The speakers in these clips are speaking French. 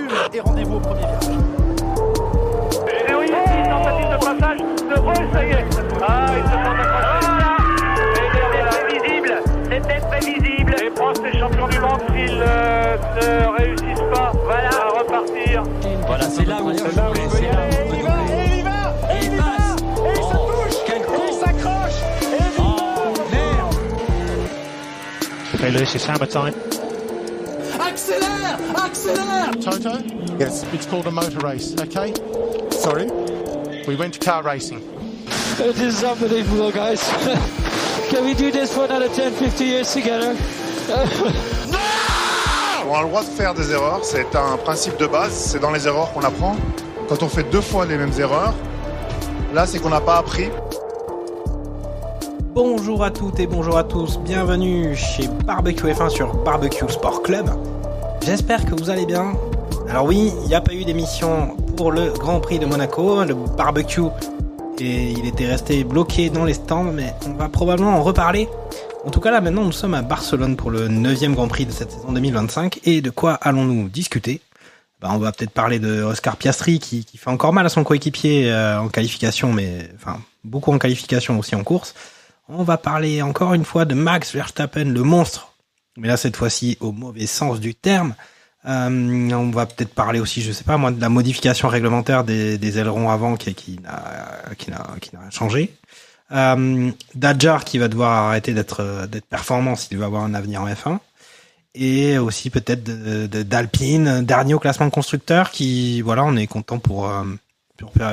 plume et rendez-vous au premier virage. Et oui, tentative de passage de Roll, ça y est. Ah, il se tente d'accrocher. C'était prévisible. Les pros, les champions du monde, s'ils ne réussissent pas, voilà, à repartir. Voilà, c'est là où il peut y aller. Il y va, et il passe, et ça touche, et il s'accroche, et Oh, merde. Okay, Lewis, it's hammer time. accélère, accélère. Toto? Yes. It's called a motor race, okay? Sorry? We went to car racing. This is unbelievable, guys. Can we do this for another 10, 50 years together? On a le droit de faire des erreurs, c'est un principe de base, c'est dans les erreurs qu'on apprend. Quand on fait 2 fois les mêmes erreurs, là c'est qu'on n'a pas appris. Bonjour à toutes et bonjour à tous, bienvenue chez Barbecue F1 sur Barbecue Sport Club. J'espère que vous allez bien. Alors oui, il n'y a pas eu d'émission pour le Grand Prix de Monaco, le barbecue, et il était resté bloqué dans les stands, mais on va probablement en reparler. En tout cas là maintenant nous sommes à Barcelone pour le 9e Grand Prix de cette saison 2025, et de quoi allons-nous discuter ? On va peut-être parler de Oscar Piastri qui fait encore mal à son coéquipier en qualification, mais enfin beaucoup en qualification aussi en course. On va parler encore une fois de Max Verstappen, le monstre, mais là cette fois-ci au mauvais sens du terme. On va peut-être parler aussi, je sais pas moi, de la modification réglementaire des ailerons avant qui n'a changé. D'Adjar qui va devoir arrêter d'être performant s'il veut avoir un avenir en F1. Et aussi peut-être d'Alpine, dernier au classement de constructeurs, qui, voilà, on est content pour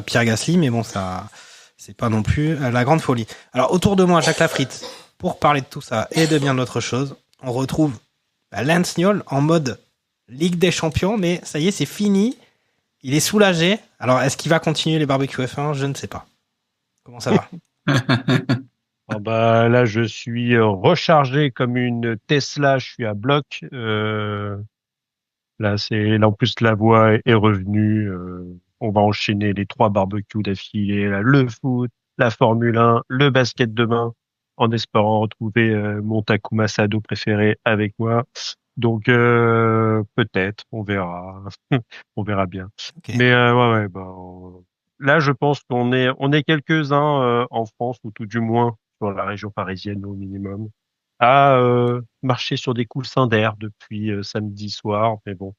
Pierre Gasly, mais bon, ça, c'est pas non plus la grande folie. Alors, autour de moi, Jacques Lafritte, pour parler de tout ça et de bien d'autres choses, on retrouve Lance Niol en mode Ligue des Champions, mais ça y est, c'est fini. Il est soulagé. Alors, est-ce qu'il va continuer les barbecues F1 ? Je ne sais pas. Comment ça va ? Ah bah, là, je suis rechargé comme une Tesla. Je suis à bloc. Là, en plus, la voix est revenue. On va enchaîner les 3 barbecues d'affilée. Là, le foot, la Formule 1, le basket demain, en espérant retrouver mon Takuma Sado préféré avec moi. Donc, peut-être, on verra. On verra bien. Okay. Mais ouais, là, je pense qu'on est quelques-uns en France, ou tout du moins sur la région parisienne au minimum, à marcher sur des coussins d'air depuis samedi soir. Mais bon.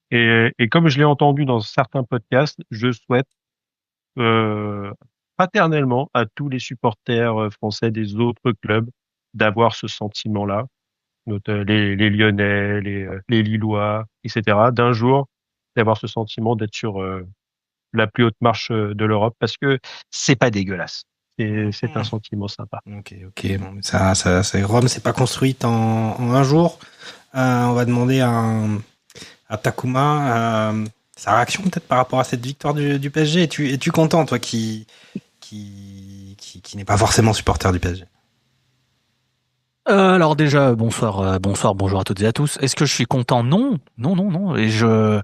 Et comme je l'ai entendu dans certains podcasts, je souhaite fraternellement à tous les supporters français des autres clubs d'avoir ce sentiment-là, les Lyonnais, les Lillois, etc., d'un jour d'avoir ce sentiment d'être sur la plus haute marche de l'Europe, parce que c'est pas dégueulasse. C'est un sentiment sympa. Ok. Bon, ça, Rome s'est pas construite en un jour. On va demander à Takuma sa réaction peut-être par rapport à cette victoire du PSG. Es-tu content, toi, qui n'est pas forcément supporter du PSG? Alors déjà, bonsoir, bonjour à toutes et à tous. Est-ce que je suis content ? Non. Et je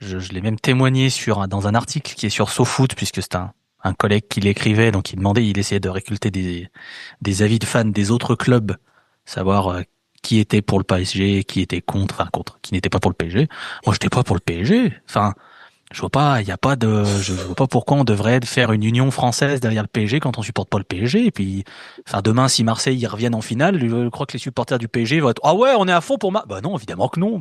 l'ai même témoigné dans un article qui est sur SoFoot, puisque c'est un collègue qui l'écrivait, donc il essayait de récolter des avis de fans des autres clubs, savoir qui était pour le PSG, qui était contre, qui n'était pas pour le PSG. Moi, j'étais pas pour le PSG. Enfin, je vois pas pourquoi on devrait faire une union française derrière le PSG quand on supporte pas le PSG. Et puis, enfin, demain, si Marseille, ils reviennent en finale, je crois que les supporters du PSG vont être, ah ouais, on est à fond pour Bah non, évidemment que non.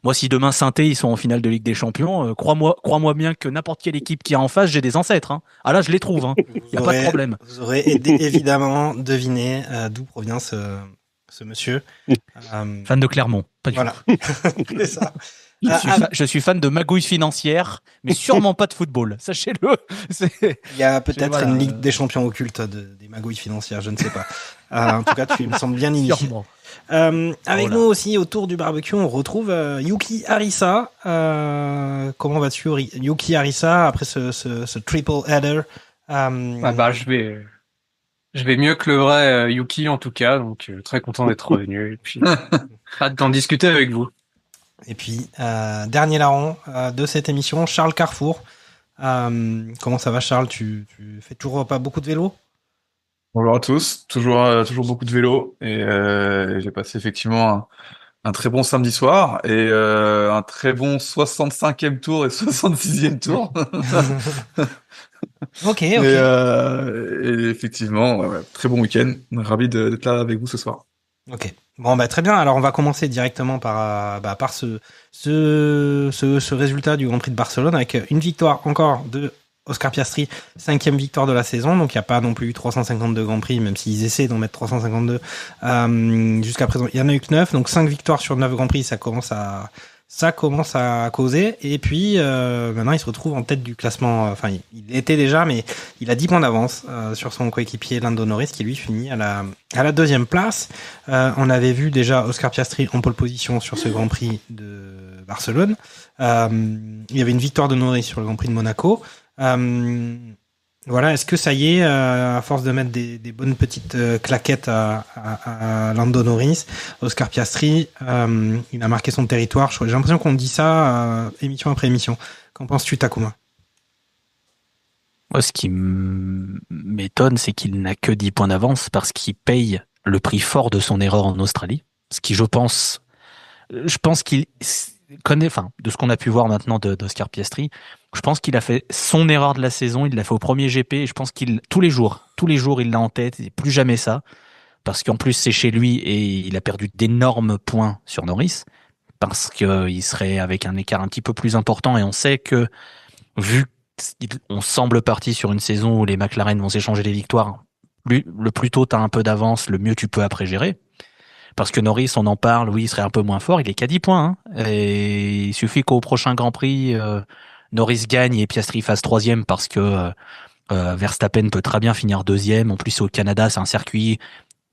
Moi, si demain Saint-Étienne, ils sont en finale de Ligue des Champions, crois-moi bien que n'importe quelle équipe qui est en face, j'ai des ancêtres, hein. Ah là, je les trouve, hein. Y a pas de problème. Vous aurez évidemment deviné d'où provient ce monsieur. Fan de Clermont. Pas du tout. C'est ça. Je suis fan de magouilles financières, mais sûrement pas de football. Sachez-le. Il y a peut-être une Ligue des Champions occulte des magouilles financières, je ne sais pas. En tout cas, tu me sembles bien initié. Avec nous aussi, autour du barbecue, on retrouve Yuki Arisa. Comment vas-tu, Yuki Arisa, après ce triple header? Je vais mieux que le vrai Yuki, en tout cas. Donc, très content d'être revenu. Et puis, hâte d'en discuter avec vous. Et puis, dernier larron de cette émission, Charles Carrefour. Comment ça va, Charles ? Tu fais toujours pas beaucoup de vélo ? Bonjour à tous, toujours beaucoup de vélo, et j'ai passé effectivement un très bon samedi soir et un très bon 65e tour et 66e tour. Ok. Et effectivement, ouais, très bon week-end. Ravi d'être là avec vous ce soir. Ok. Bon, très bien. Alors, on va commencer directement par ce résultat du Grand Prix de Barcelone avec une victoire encore de Oscar Piastri, 5e victoire de la saison. Donc, il n'y a pas non plus 352 Grands Prix, même s'ils essaient d'en mettre 352 jusqu'à présent. Il y en a eu que 9, donc 5 victoires sur 9 Grands Prix, ça commence à causer. Et puis, maintenant, il se retrouve en tête du classement. Enfin, il était déjà, mais il a 10 points d'avance sur son coéquipier Lando Norris, qui lui finit à la deuxième place. On avait vu déjà Oscar Piastri en pole position sur ce Grand Prix de Barcelone. Il y avait une victoire de Norris sur le Grand Prix de Monaco. Voilà, est-ce que ça y est, à force de mettre des bonnes petites claquettes à Lando Norris, Oscar Piastri, il a marqué son territoire. J'ai l'impression qu'on dit ça émission après émission. Qu'en penses-tu, Takuma? Moi, ce qui m'étonne, c'est qu'il n'a que 10 points d'avance parce qu'il paye le prix fort de son erreur en Australie. Ce qui, je pense qu'il connaît, enfin, de ce qu'on a pu voir maintenant d'Oscar Piastri, je pense qu'il a fait son erreur de la saison, il l'a fait au premier GP, et je pense tous les jours, il l'a en tête, et plus jamais ça, parce qu'en plus c'est chez lui et il a perdu d'énormes points sur Norris, parce qu'il serait avec un écart un petit peu plus important, et on sait que, vu qu'on semble parti sur une saison où les McLaren vont s'échanger les victoires, le plus tôt t'as un peu d'avance, le mieux tu peux après gérer. Parce que Norris, on en parle, oui, il serait un peu moins fort, il est qu'à 10 points, hein. Et il suffit qu'au prochain Grand Prix, Norris gagne et Piastri fasse troisième parce que Verstappen peut très bien finir deuxième. En plus, au Canada, c'est un circuit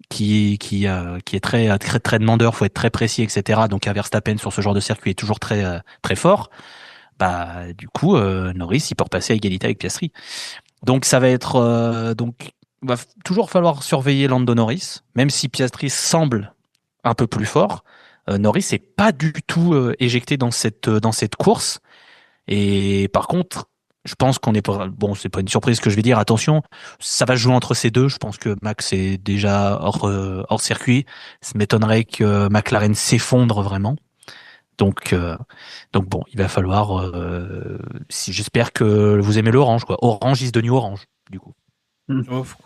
qui est très demandeur, faut être très précis, etc. Donc, à Verstappen sur ce genre de circuit est toujours très fort. Bah, du coup, Norris, il peut repasser à égalité avec Piastri. Donc, ça va être va toujours falloir surveiller Lando Norris, même si Piastri semble un peu plus fort. Norris n'est pas du tout éjecté dans cette course. Et par contre, je pense qu'on est bon, c'est pas une surprise ce que je vais dire. Attention, ça va se jouer entre ces deux. Je pense que Max est déjà hors circuit. Ça m'étonnerait que McLaren s'effondre vraiment. Donc bon, il va falloir. Si j'espère que vous aimez l'orange, quoi. Orange is the new orange, du coup. Of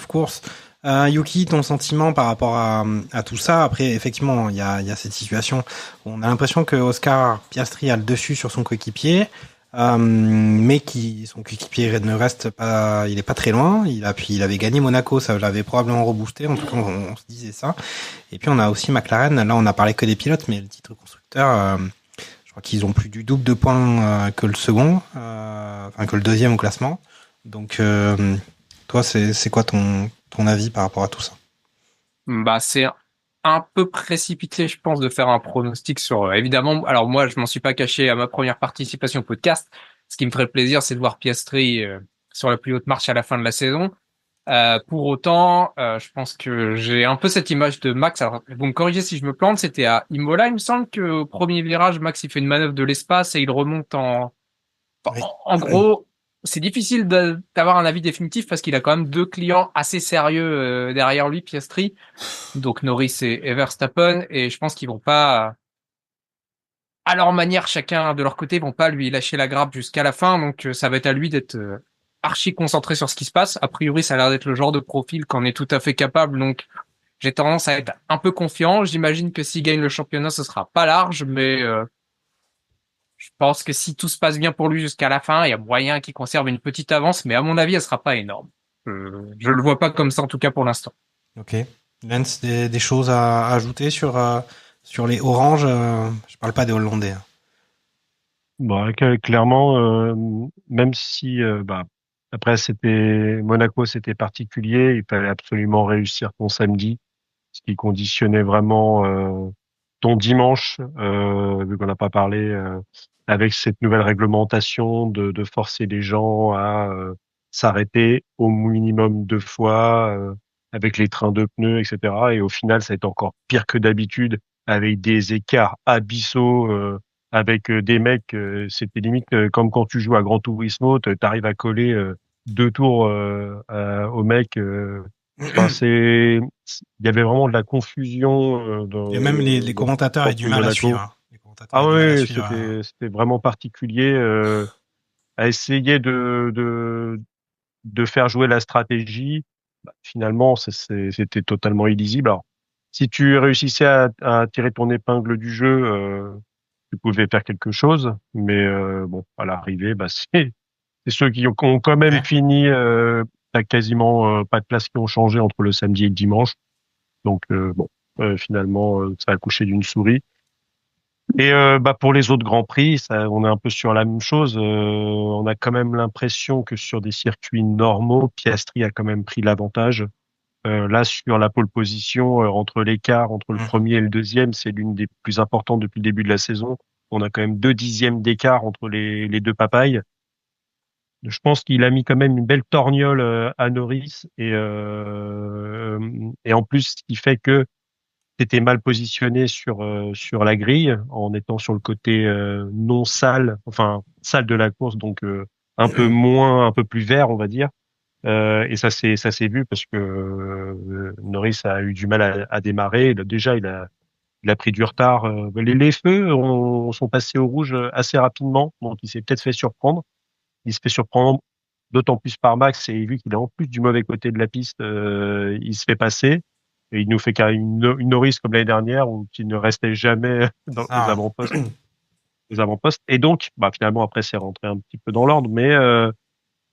course. Yuki, ton sentiment par rapport à tout ça? Après, effectivement, il y a cette situation où on a l'impression que Oscar Piastri a le dessus sur son coéquipier, mais son coéquipier ne reste pas, il est pas très loin. Il avait gagné Monaco, ça l'avait probablement reboosté. En tout cas, on se disait ça. Et puis on a aussi McLaren. Là, on a parlé que des pilotes, mais le titre constructeur, je crois qu'ils ont plus du double de points que le second, que le deuxième au classement. Donc toi, c'est quoi ton avis par rapport à tout ça? C'est un peu précipité, je pense, de faire un pronostic sur, évidemment, alors moi, je m'en suis pas caché à ma première participation au podcast. Ce qui me ferait plaisir, c'est de voir Piastri sur la plus haute marche à la fin de la saison. Pour autant, je pense que j'ai un peu cette image de Max. Alors, vous me corrigez si je me plante, c'était à Imola, il me semble qu'au premier virage, Max, il fait une manœuvre de l'espace et il remonte en gros, c'est difficile d'avoir un avis définitif parce qu'il a quand même deux clients assez sérieux derrière lui, Piastri, donc Norris et Verstappen, et je pense qu'ils vont pas, à leur manière, chacun de leur côté, vont pas lui lâcher la grappe jusqu'à la fin, donc ça va être à lui d'être archi concentré sur ce qui se passe. A priori, ça a l'air d'être le genre de profil qu'on est tout à fait capable, donc j'ai tendance à être un peu confiant. J'imagine que s'il gagne le championnat, ce sera pas large, mais je pense que si tout se passe bien pour lui jusqu'à la fin, il y a moyen qu'il conserve une petite avance, mais à mon avis, elle sera pas énorme. Je le vois pas comme ça, en tout cas pour l'instant. Ok. Lance, des choses à ajouter sur les oranges? Je parle pas des Hollandais. Bon, clairement, même si, après Monaco, c'était particulier, il fallait absolument réussir ton samedi, ce qui conditionnait vraiment ton dimanche, vu qu'on n'a pas parlé, avec cette nouvelle réglementation de forcer les gens à s'arrêter au minimum 2 fois, avec les trains de pneus, etc. Et au final, ça a été encore pire que d'habitude, avec des écarts abyssaux, avec des mecs, c'était limite comme quand tu joues à Gran Turismo, t'arrives à coller 2 tours au mec Enfin, il y avait vraiment de la confusion Et même les commentateurs aient du mal à suivre. Hein. Les commentateurs Ah aient du mal à oui, suivre, c'était vraiment particulier à essayer de faire jouer la stratégie. Bah, finalement, c'était totalement illisible. Alors, si tu réussissais à tirer ton épingle du jeu, tu pouvais faire quelque chose, mais bon, à l'arrivée, bah, c'est ceux qui ont quand même fini. T'as quasiment pas de place qui ont changé entre le samedi et le dimanche. Donc bon, finalement, ça a accouché d'une souris. Et bah pour les autres grands prix, ça, on est un peu sur la même chose. On a quand même l'impression que sur des circuits normaux, Piastri a quand même pris l'avantage. Là, sur la pole position, entre l'écart entre le premier et le deuxième, c'est l'une des plus importantes depuis le début de la saison. On a quand même 2/10 d'écart entre les deux papayes. Je pense qu'il a mis quand même une belle torgnole à Norris et en plus, ce qui fait que t'étais mal positionné sur la grille en étant sur le côté non sale, enfin sale de la course, donc un peu plus vert, on va dire. Et ça s'est vu parce que Norris a eu du mal à démarrer. Déjà, il a pris du retard. Les feux sont passés au rouge assez rapidement, donc il s'est peut-être fait surprendre. Il se fait surprendre d'autant plus par Max et vu qu'il est en plus du mauvais côté de la piste, il se fait passer. Et il nous fait une Norris comme l'année dernière où qui ne restait jamais aux avant-postes. Et donc, bah, finalement, après, c'est rentré un petit peu dans l'ordre, mais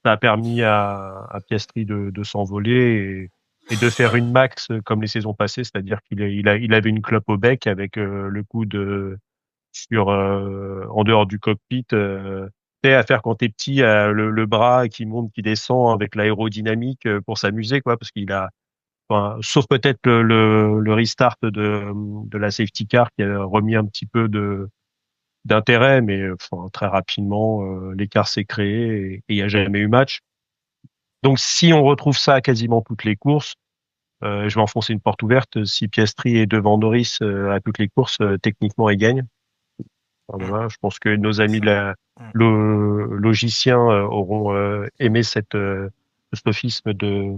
ça a permis à Piastri de s'envoler et de faire une max comme les saisons passées, c'est-à-dire il avait une clope au bec avec le coude en dehors du cockpit. Tu sais, à faire quand t'es petit, le bras qui monte, qui descend avec l'aérodynamique pour s'amuser, quoi, parce qu'il a enfin, sauf peut-être le restart de la safety car qui a remis un petit peu d'intérêt, mais enfin, très rapidement, l'écart s'est créé et il n'y a jamais eu match. Donc si on retrouve ça à quasiment toutes les courses, je vais enfoncer une porte ouverte. Si Piastri est devant Norris à toutes les courses, techniquement, il gagne. Enfin, voilà, je pense que nos amis le logiciens auront aimé cet sophisme de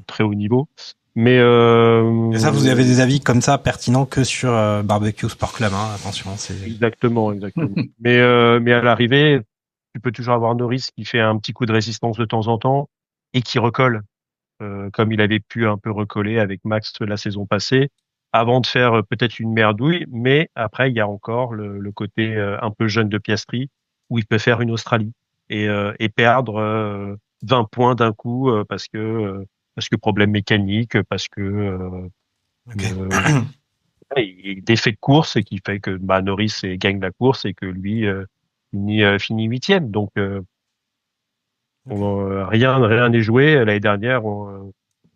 très haut niveau. Mais Et ça, vous avez des avis comme ça pertinents que sur Barbecue Sport Club, hein, attention. Exactement. mais à l'arrivée, tu peux toujours avoir Norris qui fait un petit coup de résistance de temps en temps et qui recolle, comme il avait pu un peu recoller avec Max la saison passée, avant de faire peut-être une merdouille. Mais après, il y a encore le côté un peu jeune de Piastri où il peut faire une Australie et perdre 20 points d'un coup parce que problème mécanique, parce que d'effet de course qui fait que bah, Norris gagne la course et que lui finit huitième. Donc rien n'est joué. L'année dernière, on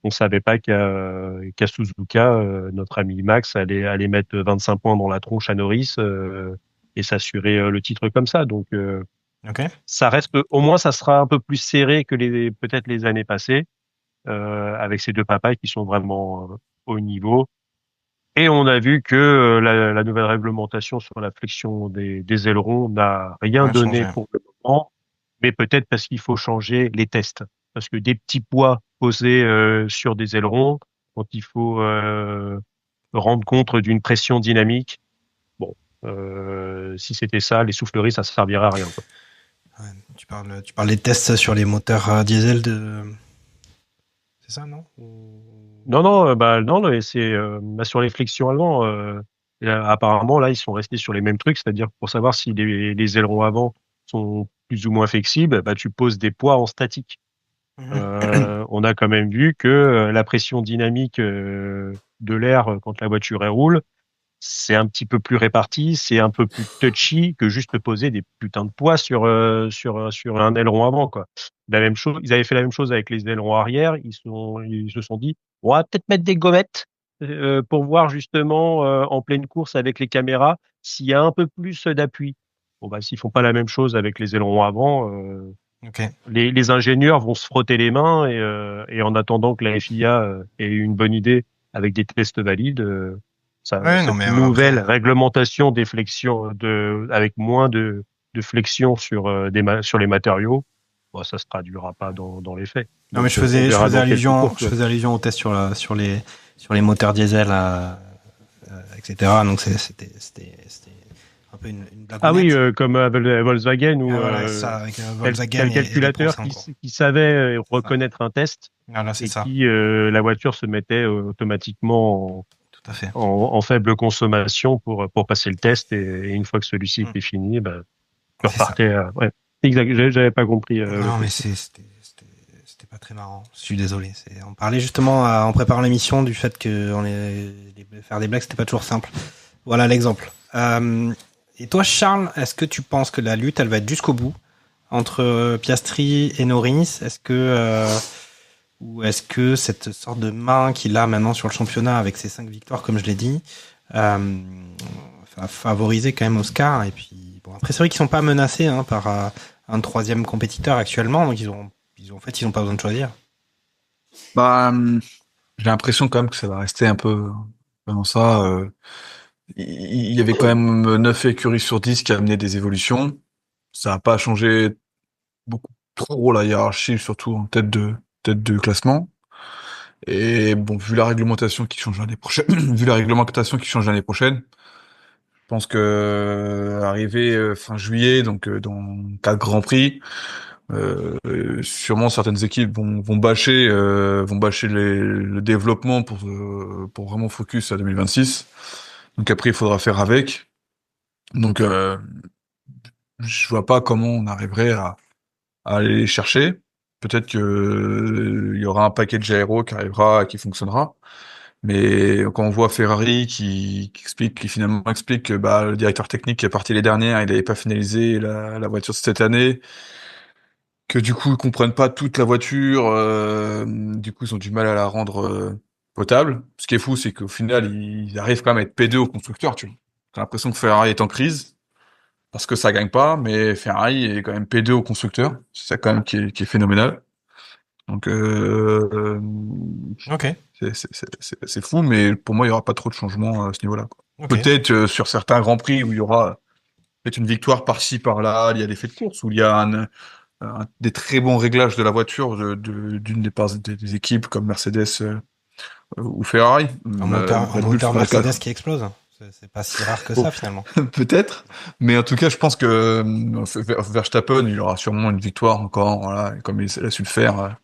savait pas qu'à Suzuka, notre ami Max allait mettre 25 points dans la tronche à Norris et s'assurer le titre comme ça. Donc ça reste, au moins, ça sera un peu plus serré que peut-être les années passées. Avec ces deux papas qui sont vraiment au niveau. Et on a vu que la nouvelle réglementation sur la flexion des ailerons n'a rien donné pour le moment, mais peut-être parce qu'il faut changer les tests. Parce que des petits poids posés sur des ailerons, quand il faut rendre compte d'une pression dynamique, bon, si c'était ça, les souffleries, ça servirait à rien. Quoi. Ouais, tu parles des tests sur les moteurs diesel C'est ça, non Non, c'est sur les flexions allemands. Apparemment, là, ils sont restés sur les mêmes trucs, c'est-à-dire pour savoir si les ailerons avant sont plus ou moins flexibles, bah, tu poses des poids en statique. On a quand même vu que la pression dynamique de l'air quand la voiture roule, c'est un petit peu plus réparti, c'est un peu plus touchy que juste poser des putains de poids sur un aileron avant, quoi. La même chose, ils avaient fait la même chose avec les ailerons arrière. Ils se sont dit, on va peut-être mettre des gommettes pour voir justement en pleine course avec les caméras s'il y a un peu plus d'appui. Bon bah s'ils font pas la même chose avec les ailerons avant, les ingénieurs vont se frotter les mains et en attendant que la FIA ait une bonne idée avec des tests valides. Cette nouvelle réglementation des flexions avec moins de flexion sur les matériaux, bon, ça se traduira pas dans les faits. Non, mais je Donc, on faisais verra dans quelques allusion, courses. je faisais allusion au test sur les moteurs diesel, etc. Donc c'était un peu une blague. Ah oui, comme Volkswagen ou voilà, ça, avec Volkswagen quel et des calculateur procès en cours. qui savait reconnaître un test Voilà, c'est et ça. qui la voiture se mettait automatiquement Tout à fait. en faible consommation pour passer le test et une fois que celui-ci était fini, ben je C'est ça. repartais. Ouais, exact. J'avais pas compris. Non, mais c'était pas très marrant. Je suis désolé. On parlait justement en préparant l'émission du fait que faire des blagues, c'était pas toujours simple. Voilà l'exemple. Et toi, Charles, est-ce que tu penses que la lutte, elle va être jusqu'au bout entre Piastri et Norris? Ou est-ce que cette sorte de main qu'il a maintenant sur le championnat avec ses 5 victoires, comme je l'ai dit, va favoriser quand même Oscar? Et puis, bon, après, c'est vrai qu'ils sont pas menacés par un troisième compétiteur actuellement, donc ils ont pas besoin de choisir. Bah, j'ai l'impression quand même que ça va rester un peu dans ça. Il y avait quand même 9 écuries sur 10 qui amenaient des évolutions. Ça n'a pas changé beaucoup trop la hiérarchie, surtout en tête de classement. Et bon, vu la réglementation qui change l'année prochaine, je pense que arrivé fin juillet, donc dans 4 Grands Prix, sûrement certaines équipes vont bâcher le développement pour vraiment focus à 2026. Donc après il faudra faire avec. Donc je vois pas comment on arriverait à aller les chercher. Peut-être que il y aura un paquet de gyro qui arrivera, qui fonctionnera. Mais quand on voit Ferrari qui finalement explique que le directeur technique qui est parti les dernières, il n'avait pas finalisé la voiture cette année, que du coup ils comprennent pas toute la voiture, du coup ils ont du mal à la rendre potable. Ce qui est fou, c'est qu'au final ils arrivent quand même à être P2 au constructeur, tu vois. J'ai l'impression que Ferrari est en crise parce que ça gagne pas, mais Ferrari est quand même P2 au constructeur. C'est ça quand même qui est phénoménal. Donc Ok. c'est fou, mais pour moi il y aura pas trop de changements à ce niveau-là, quoi. Ok. Peut-être sur certains grands prix où il y aura peut-être une victoire par-ci par-là, il y a l'effet de course, où il y a des très bons réglages de la voiture d'une des équipes comme Mercedes ou Ferrari. Un moteur Red Bull fera le cas. Mercedes qui explose. C'est pas si rare que ça finalement. Peut-être, mais en tout cas, je pense que Verstappen, il aura sûrement une victoire encore, voilà, comme il a su le faire,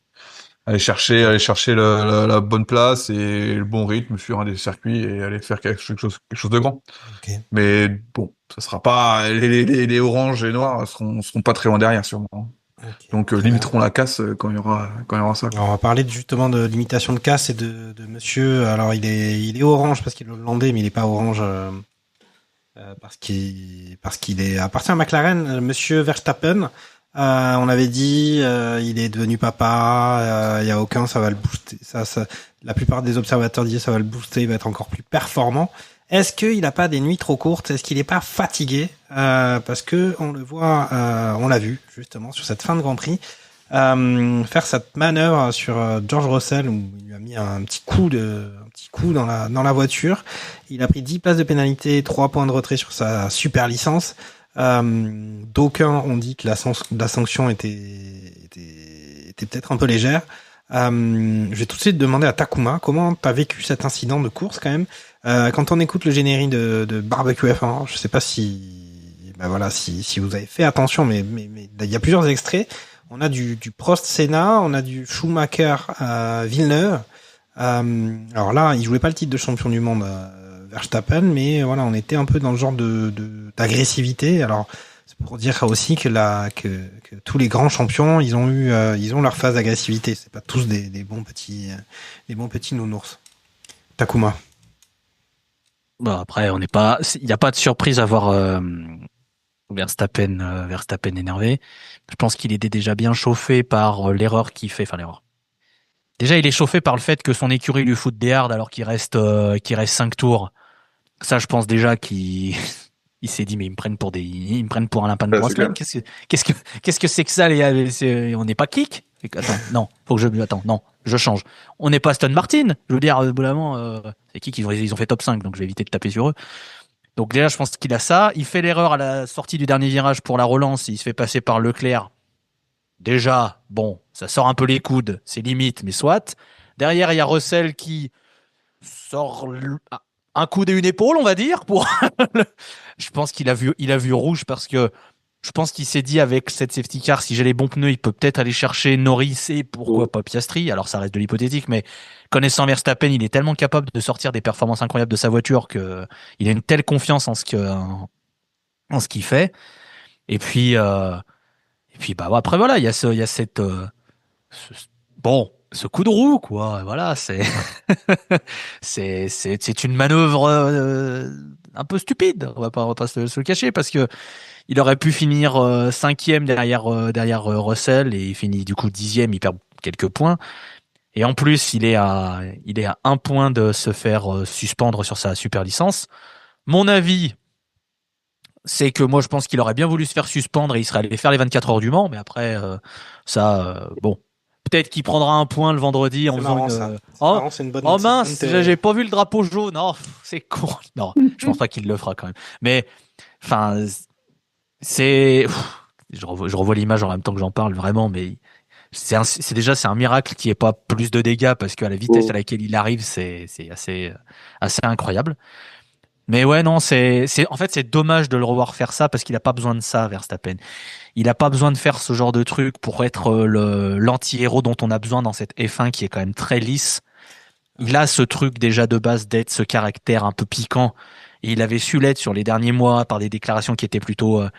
aller chercher la bonne place et le bon rythme sur un des circuits et aller faire quelque chose de grand. Okay. Mais bon, ça sera pas les oranges et noirs seront pas très loin derrière sûrement. Okay, donc limiteront la casse quand il y aura ça. Alors, on va parler justement de limitation de casse et de monsieur. Alors il est orange parce qu'il est hollandais, mais il est pas orange parce qu'il est appartient à McLaren. Monsieur Verstappen, on avait dit il est devenu papa. Il y a aucun, ça va le booster. Ça, la plupart des observateurs disaient ça va le booster, il va être encore plus performant. Est-ce qu'il a pas des nuits trop courtes? Est-ce qu'il est pas fatigué? Parce que on le voit, on l'a vu justement sur cette fin de Grand Prix faire cette manœuvre sur George Russell où il lui a mis un petit coup dans la voiture. Il a pris 10 places de pénalité, 3 points de retrait sur sa super licence. D'aucuns ont dit que la sanction était peut-être un peu légère. Je vais tout de suite demander à Takuma comment t'as vécu cet incident de course quand même. Quand on écoute le générique de Barbecue F1, je sais pas si vous avez fait attention, mais il y a plusieurs extraits. On a du Prost Senna, on a du Schumacher Villeneuve. Alors là, il jouait pas le titre de champion du monde Verstappen, mais voilà, on était un peu dans le genre d'agressivité. Alors c'est pour dire aussi que tous les grands champions, ils ont leur phase d'agressivité. C'est pas tous des bons petits nounours. Takuma. Bon, après, il n'y a pas de surprise à voir Verstappen énervé. Je pense qu'il était déjà bien chauffé par l'erreur qu'il fait. Enfin, l'erreur. Déjà, il est chauffé par le fait que son écurie lui fout des hards alors qu'il reste 5 tours. Ça, je pense déjà qu'il s'est dit, mais ils me prennent pour un lapin de 3 semaines. Qu'est-ce que c'est que ça, on n'est pas kick? Attends, non, je change. On n'est pas Aston Martin. Je veux dire, c'est qui ils ont fait top 5, donc je vais éviter de taper sur eux. Donc déjà, je pense qu'il a ça. Il fait l'erreur à la sortie du dernier virage pour la relance. Il se fait passer par Leclerc. déjà, bon, ça sort un peu les coudes, c'est limite, mais soit. Derrière, il y a Russell qui sort un coude et une épaule, on va dire. Je pense il a vu rouge parce que je pense qu'il s'est dit avec cette safety car, si j'ai les bons pneus, il peut peut-être aller chercher Norris et pourquoi pas Piastri. Alors ça reste de l'hypothétique, mais connaissant Verstappen, il est tellement capable de sortir des performances incroyables de sa voiture que il a une telle confiance en ce qu'il fait. Et puis bah après voilà, il y a cette bon, ce coup de roue quoi. Voilà, c'est une manœuvre un peu stupide. On va pas se le cacher parce que il aurait pu finir cinquième derrière Russell et il finit du coup dixième, il perd quelques points. Et en plus, il est à un point de se faire suspendre sur sa super licence. Mon avis, c'est que moi je pense qu'il aurait bien voulu se faire suspendre et il serait allé faire les 24 heures du Mans, mais après bon, peut-être qu'il prendra un point le vendredi en C'est faisant marrant, une ça. C'est oh, marrant, c'est une bonne oh c'est une mince, bonne j'ai pas vu le drapeau jaune. Oh, c'est con. Non, je pense pas qu'il le fera quand même. Mais enfin, je revois l'image en même temps que j'en parle vraiment, mais c'est un miracle qu'il n'y ait pas plus de dégâts parce qu'à la vitesse à laquelle il arrive, c'est assez incroyable. Mais ouais, non, en fait, c'est dommage de le revoir faire ça parce qu'il a pas besoin de ça, Verstappen. Il a pas besoin de faire ce genre de truc pour être l'anti-héros dont on a besoin dans cette F1 qui est quand même très lisse. Il a ce truc déjà de base d'être ce caractère un peu piquant. Et il avait su l'être sur les derniers mois par des déclarations qui étaient plutôt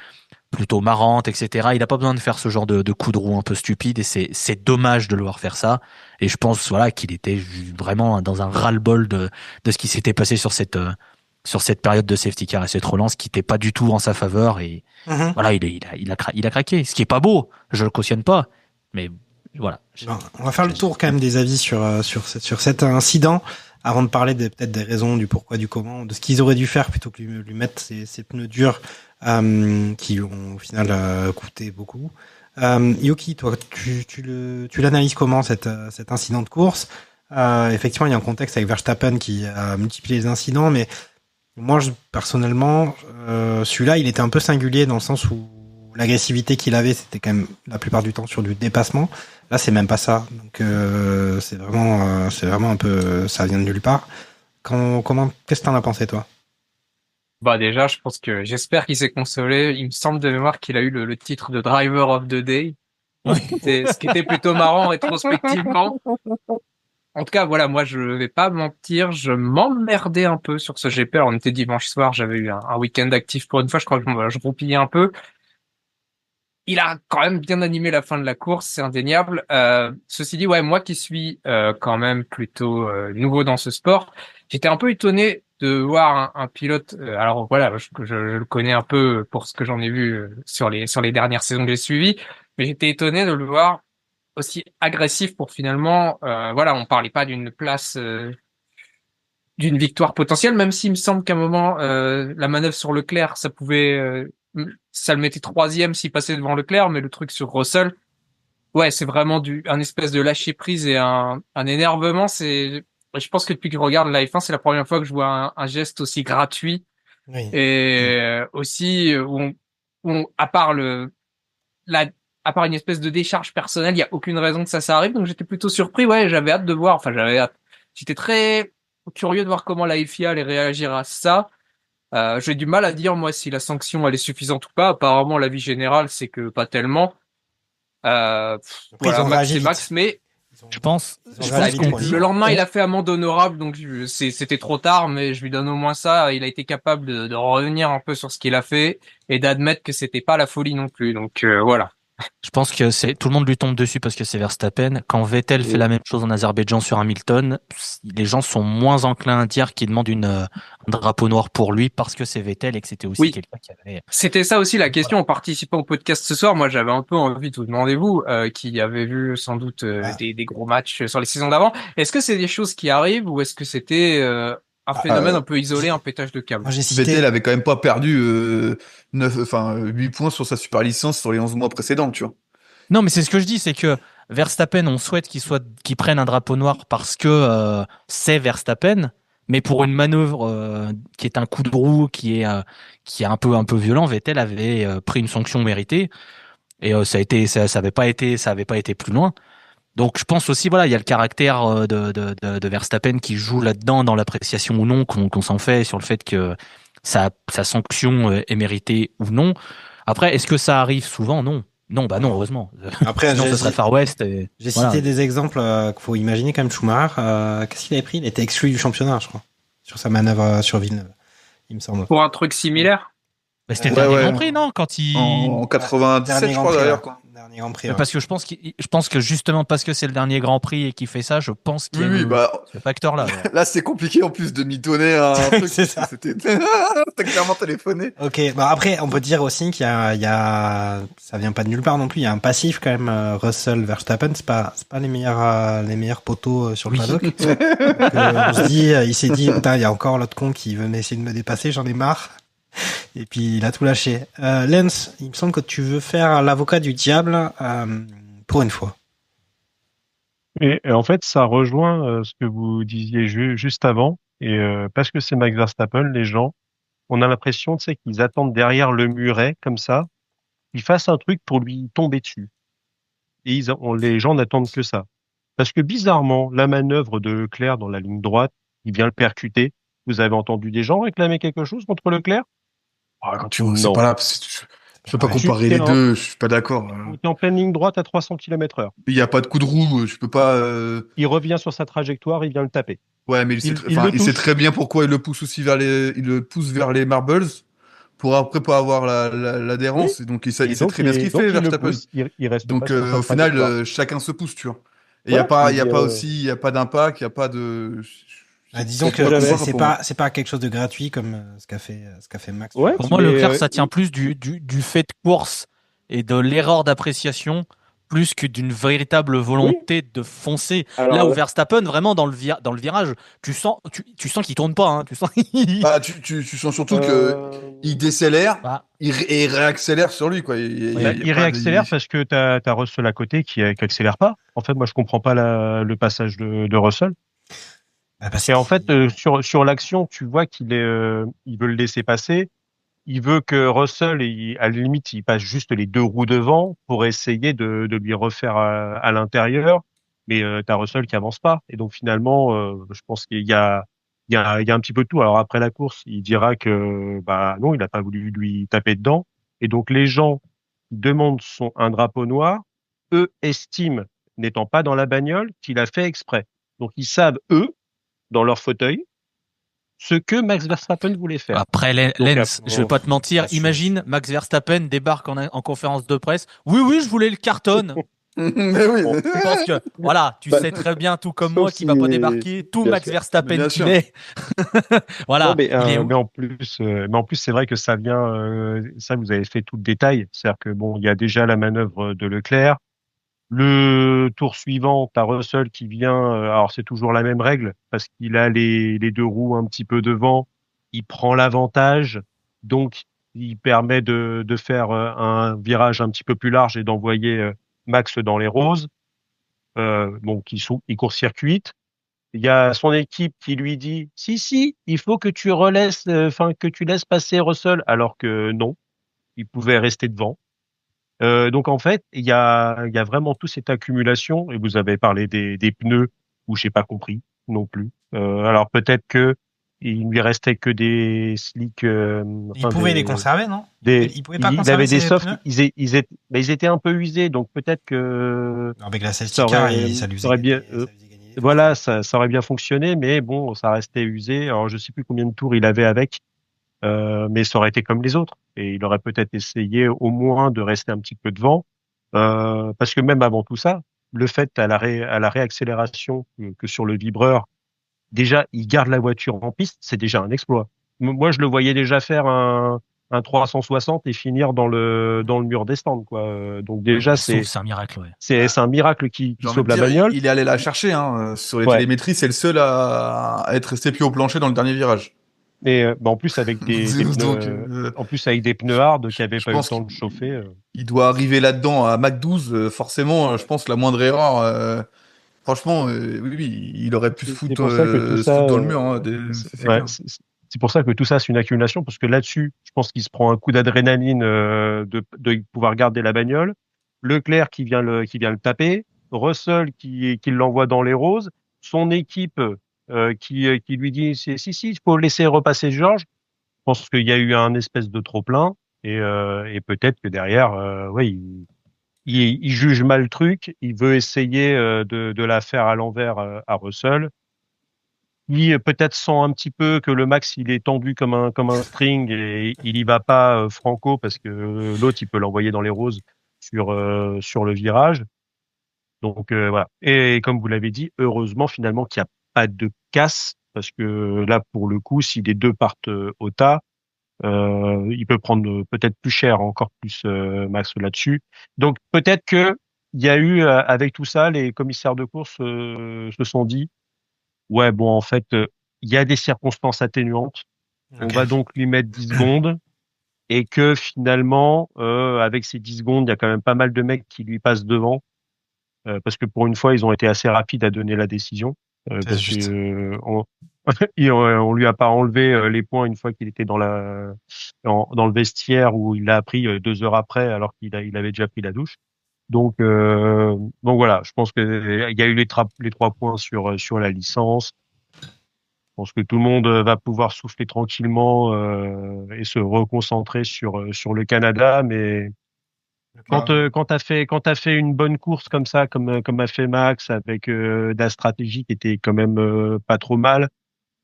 marrantes, etc. Il a pas besoin de faire ce genre de coup de roue un peu stupide et c'est dommage de le voir faire ça. Et je pense voilà qu'il était vraiment dans un ras-le-bol de ce qui s'était passé sur cette période de safety car et cette relance qui n'était pas du tout en sa faveur et voilà il a craqué, ce qui est pas beau, je le cautionne pas, mais voilà. Bon, on va faire le tour quand même des avis sur cet incident avant de parler peut-être des raisons, du pourquoi, du comment, de ce qu'ils auraient dû faire plutôt que lui mettre ces pneus durs qui ont au final coûté beaucoup. Yuki, toi, tu l'analyses comment cet incident de course? Effectivement, il y a un contexte avec Verstappen qui a multiplié les incidents, mais moi, personnellement, celui-là, il était un peu singulier dans le sens où l'agressivité qu'il avait, c'était quand même la plupart du temps sur du dépassement. Là, c'est même pas ça. Donc, c'est vraiment un peu, ça vient de nulle part. Qu'est-ce que t'en as pensé, toi? Bah déjà, je pense que j'espère qu'il s'est consolé. Il me semble de mémoire qu'il a eu le titre de Driver of the Day. Ce qui était plutôt marrant rétrospectivement. En tout cas, voilà, moi, je vais pas mentir, je m'emmerdais un peu sur ce GP. Alors, on était dimanche soir, j'avais eu un week-end actif pour une fois, je crois que je roupillais un peu. Il a quand même bien animé la fin de la course, c'est indéniable. Ceci dit, ouais, moi qui suis quand même plutôt nouveau dans ce sport, j'étais un peu étonné de voir un pilote. Alors voilà, je le connais un peu pour ce que j'en ai vu sur les dernières saisons que j'ai suivies, mais j'étais étonné de le voir aussi agressif pour finalement, voilà, on parlait pas d'une place, d'une victoire potentielle, même s'il me semble qu'à un moment, la manœuvre sur Leclerc, ça le mettait troisième s'il passait devant Leclerc, mais le truc sur Russell, ouais, c'est vraiment un espèce de lâcher prise et un énervement. Je pense que depuis que je regarde la F1, c'est la première fois que je vois un geste aussi gratuit et aussi à part une espèce de décharge personnelle, il y a aucune raison que ça arrive. Donc j'étais plutôt surpris. Ouais, j'avais hâte de voir. Enfin, j'avais hâte. J'étais très curieux de voir comment la FIA allait réagir à ça. J'ai du mal à dire moi si la sanction elle est suffisante ou pas. Apparemment, l'avis général c'est que pas tellement. Voilà, Max c'est Max, mais je pense que le lendemain il a fait amende honorable, donc c'était trop tard, mais je lui donne au moins ça. Il a été capable de revenir un peu sur ce qu'il a fait et d'admettre que c'était pas la folie non plus. Donc voilà. Je pense que tout le monde lui tombe dessus parce que c'est Verstappen. Quand Vettel fait la même chose en Azerbaïdjan sur Hamilton, les gens sont moins enclins à dire qu'il demande un drapeau noir pour lui parce que c'est Vettel et que c'était aussi quelqu'un qui avait. C'était ça aussi la question en participant au podcast ce soir. Moi, j'avais un peu envie de vous demander, vous, qui avez vu sans doute des gros matchs sur les saisons d'avant, est-ce que c'est des choses qui arrivent ou est-ce que c'était un phénomène un peu isolé, un pétage de câble? Vettel avait quand même pas perdu 8 points sur sa super licence sur les 11 mois précédents, tu vois. Non, mais c'est ce que je dis, c'est que Verstappen, on souhaite qu'il prenne un drapeau noir parce que c'est Verstappen, mais pour une manœuvre qui est un coup de roue qui est un peu violent, Vettel avait pris une sanction méritée. Et ça avait pas été plus loin. Donc je pense aussi, voilà, il y a le caractère de Verstappen qui joue là-dedans dans l'appréciation ou non qu'on s'en fait sur le fait que sa sanction est méritée ou non. Après, est-ce que ça arrive souvent? Non. Non, bah non, heureusement. Après, sinon, ce serait Far West. J'ai voilà. cité des exemples qu'il faut imaginer quand même. Schumacher, qu'est-ce qu'il avait pris? Il était exclu du championnat, je crois, sur sa manœuvre sur Villeneuve, il me semble. Pour un truc similaire? Bah, c'était le dernier Grand Prix, non? Quand il... En 97, je crois, d'ailleurs, quoi. Dernier Grand Prix. Parce que je pense que justement parce que c'est le dernier Grand Prix et qu'il fait ça, je pense qu'il y a ce facteur-là. Là, c'est compliqué en plus de mitonner un truc. C'est ça. T'as clairement téléphoné. Ok, bah après, on peut dire aussi qu'il y a, ça vient pas de nulle part non plus. Il y a un passif quand même. Russell, Verstappen, c'est pas les meilleurs poteaux sur le paddock. Donc, on se dit, il s'est dit, putain, il y a encore l'autre con qui venait essayer de me dépasser, j'en ai marre. Et puis il a tout lâché. Lens, il me semble que tu veux faire l'avocat du diable pour une fois. Et en fait, ça rejoint ce que vous disiez juste avant. Et parce que c'est Max Verstappen, les gens, on a l'impression, tu sais, qu'ils attendent derrière le muret comme ça, qu'il fasse un truc pour lui tomber dessus. Et les gens n'attendent que ça. Parce que bizarrement, la manœuvre de Leclerc dans la ligne droite, il vient le percuter. Vous avez entendu des gens réclamer quelque chose contre Leclerc? Quand tu vois, c'est pas là. Je peux pas comparer les deux. Je suis pas d'accord. Tu es en pleine ligne droite à 300 km/h. Il y a pas de coup de roue. Je peux pas. Il revient sur sa trajectoire, il vient le taper. Ouais, mais il sait très bien pourquoi il le pousse aussi il le pousse vers les marbles pour après pas avoir l'adhérence. Oui. Et donc il sait très bien ce qu'il fait, Verstappen. Il reste donc au final, chacun se pousse, tu vois. Et il y a pas d'impact, il y a pas de. Disons que c'est pas quelque chose de gratuit comme ce qu'a fait Max. Ouais, pour moi, Leclerc, ça tient plus du fait de course et de l'erreur d'appréciation plus que d'une véritable volonté de foncer. Alors, là où Verstappen, vraiment dans le virage, tu sens qu'il tourne pas. Hein, tu sens. Tu sens surtout que il décélère, il réaccélère sur lui, quoi. Il réaccélère parce que t'as Russell à côté qui accélère pas. En fait, moi, je comprends pas le passage de Russell. Et en fait, sur l'action, tu vois il veut le laisser passer. Il veut que Russell, à la limite, il passe juste les deux roues devant pour essayer de lui refaire à l'intérieur. Mais t'as Russell qui avance pas. Et donc finalement, je pense qu'il y a un petit peu de tout. Alors après la course, il dira que non, il n'a pas voulu lui taper dedans. Et donc les gens qui demandent un drapeau noir, eux estiment, n'étant pas dans la bagnole, qu'il a fait exprès. Donc ils savent, eux, dans leur fauteuil, ce que Max Verstappen voulait faire. Après, Lens, je vais pas te mentir, imagine Max Verstappen débarque en conférence de presse. Oui, je voulais le carton. Mais oui. Bon, je pense que, voilà, tu sais très bien, tout comme moi, qu'il va pas débarquer, tout Max Verstappen qu'il est. Voilà. Non, mais en plus, c'est vrai que ça vient, ça, vous avez fait tout le détail. C'est-à-dire que il y a déjà la manœuvre de Leclerc. Le tour suivant, t'as Russell qui vient, alors c'est toujours la même règle, parce qu'il a les deux roues un petit peu devant, il prend l'avantage, donc il permet de faire un virage un petit peu plus large et d'envoyer Max dans les roses, il court-circuite. Il y a son équipe qui lui dit, si, il faut que tu que tu laisses passer Russell, alors que non, il pouvait rester devant. Donc en fait, il y a vraiment toute cette accumulation, et vous avez parlé des pneus où j'ai pas compris non plus. Alors peut-être que il lui restait que des slicks. Il pouvait les conserver, non? Il pouvait pas il conserver avait des ses softs, pneus. ils étaient un peu usés, donc peut-être que Avec la safety car, ça lui faisait bien. Voilà, ça aurait bien fonctionné, mais bon, ça restait usé. Alors je sais plus combien de tours il avait avec. Mais ça aurait été comme les autres. Et il aurait peut-être essayé au moins de rester un petit peu devant. Parce que même avant tout ça, le fait à la réaccélération que sur le vibreur, déjà, il garde la voiture en piste, c'est déjà un exploit. Moi, je le voyais déjà faire un 360 et finir dans le mur des stands, quoi. Donc déjà, c'est un miracle, ouais. C'est un miracle qui sauve la bagnole. Il est allé la chercher, hein. Sur les télémétries, c'est le seul à être resté pied au plancher dans le dernier virage. Mais en plus avec des pneus, en plus avec des pneus hard qui avaient pas eu le temps de chauffer. Il doit arriver là-dedans à Mach 12, forcément. Je pense la moindre erreur. Franchement, oui, il aurait pu se foutre dans le mur. Hein, c'est pour ça que tout ça, c'est une accumulation, parce que là-dessus, je pense qu'il se prend un coup d'adrénaline de pouvoir garder la bagnole. Leclerc qui vient le taper, Russell qui l'envoie dans les roses, son équipe qui lui dit si, il faut laisser repasser Georges. Je pense qu'il y a eu un espèce de trop plein et peut-être que derrière, ouais, il juge mal le truc, il veut essayer de la faire à l'envers à Russell. Il peut-être sent un petit peu que le Max il est tendu comme un string et il y va pas franco parce que l'autre il peut l'envoyer dans les roses sur le virage. Donc voilà. Et comme vous l'avez dit, heureusement finalement qu'il n'y a pas de casse parce que là pour le coup, si les deux partent au tas, il peut prendre peut-être plus cher, encore plus Max là-dessus. Donc peut-être que il y a eu avec tout ça, les commissaires de course se sont dit, ouais bon en fait, il y a des circonstances atténuantes. On va donc lui mettre 10 secondes et que finalement, avec ces 10 secondes, il y a quand même pas mal de mecs qui lui passent devant. Parce que pour une fois, ils ont été assez rapides à donner la décision. Parce que on lui a pas enlevé les points une fois qu'il était dans le vestiaire où il l'a appris 2 heures après, alors il avait déjà pris la douche. Donc voilà, je pense que il y a eu les 3 points sur la licence. Je pense que tout le monde va pouvoir souffler tranquillement et se reconcentrer sur le Canada, mais quand t'as fait une bonne course comme ça, comme a fait Max, avec de la stratégie qui était quand même pas trop mal,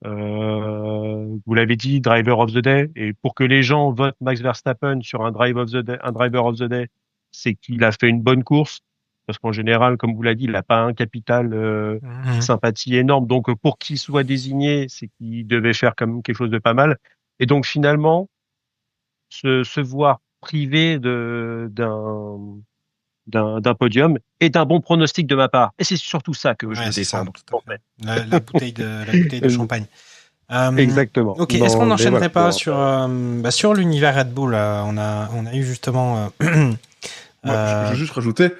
vous l'avez dit, driver of the day, et pour que les gens votent Max Verstappen sur un driver of the day, c'est qu'il a fait une bonne course, parce qu'en général, comme vous l'avez dit, il n'a pas un capital sympathie énorme, donc pour qu'il soit désigné, c'est qu'il devait faire quand même quelque chose de pas mal, et donc finalement, se voir privé d'un podium et d'un bon pronostic de ma part. Et c'est surtout ça que je veux défendre. La bouteille de champagne. Exactement. Ok, est-ce qu'on n'enchaînerait pas sur l'univers Red Bull on a eu justement... je veux juste rajouter,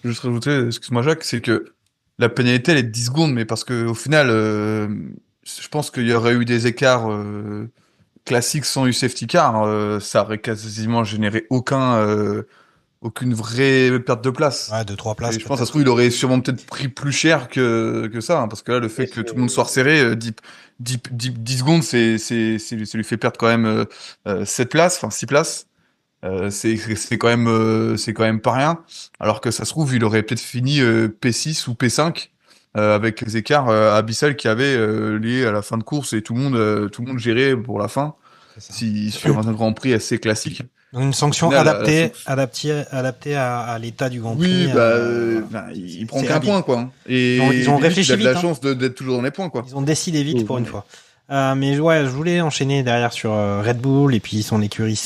excuse-moi Jacques, c'est que la pénalité elle est de 10 secondes, mais parce que au final, je pense qu'il y aurait eu des écarts classiques sans eu safety car, ça aurait quasiment généré aucune vraie perte de place. Ouais, 2-3 places. Et je pense que ça se trouve, il aurait sûrement peut-être pris plus cher que ça, hein, parce que là, le fait que tout le monde soit resserré, 10 secondes, ça lui fait perdre quand même 7 places, enfin 6 places. C'est quand même pas rien. Alors que ça se trouve, il aurait peut-être fini P6 ou P5 avec les écarts abyssales qu'il y avait liés à la fin de course et tout le monde géré pour la fin. Sur un Grand Prix assez classique. Donc une sanction adaptée à l'état du Grand Prix. Oui, il prend qu'un point, quoi. Et ils ont réfléchi vite. Il a de la chance d'être toujours dans les points, quoi. Ils ont décidé vite pour une fois. Mais ouais, je voulais enchaîner derrière sur Red Bull et puis son écurie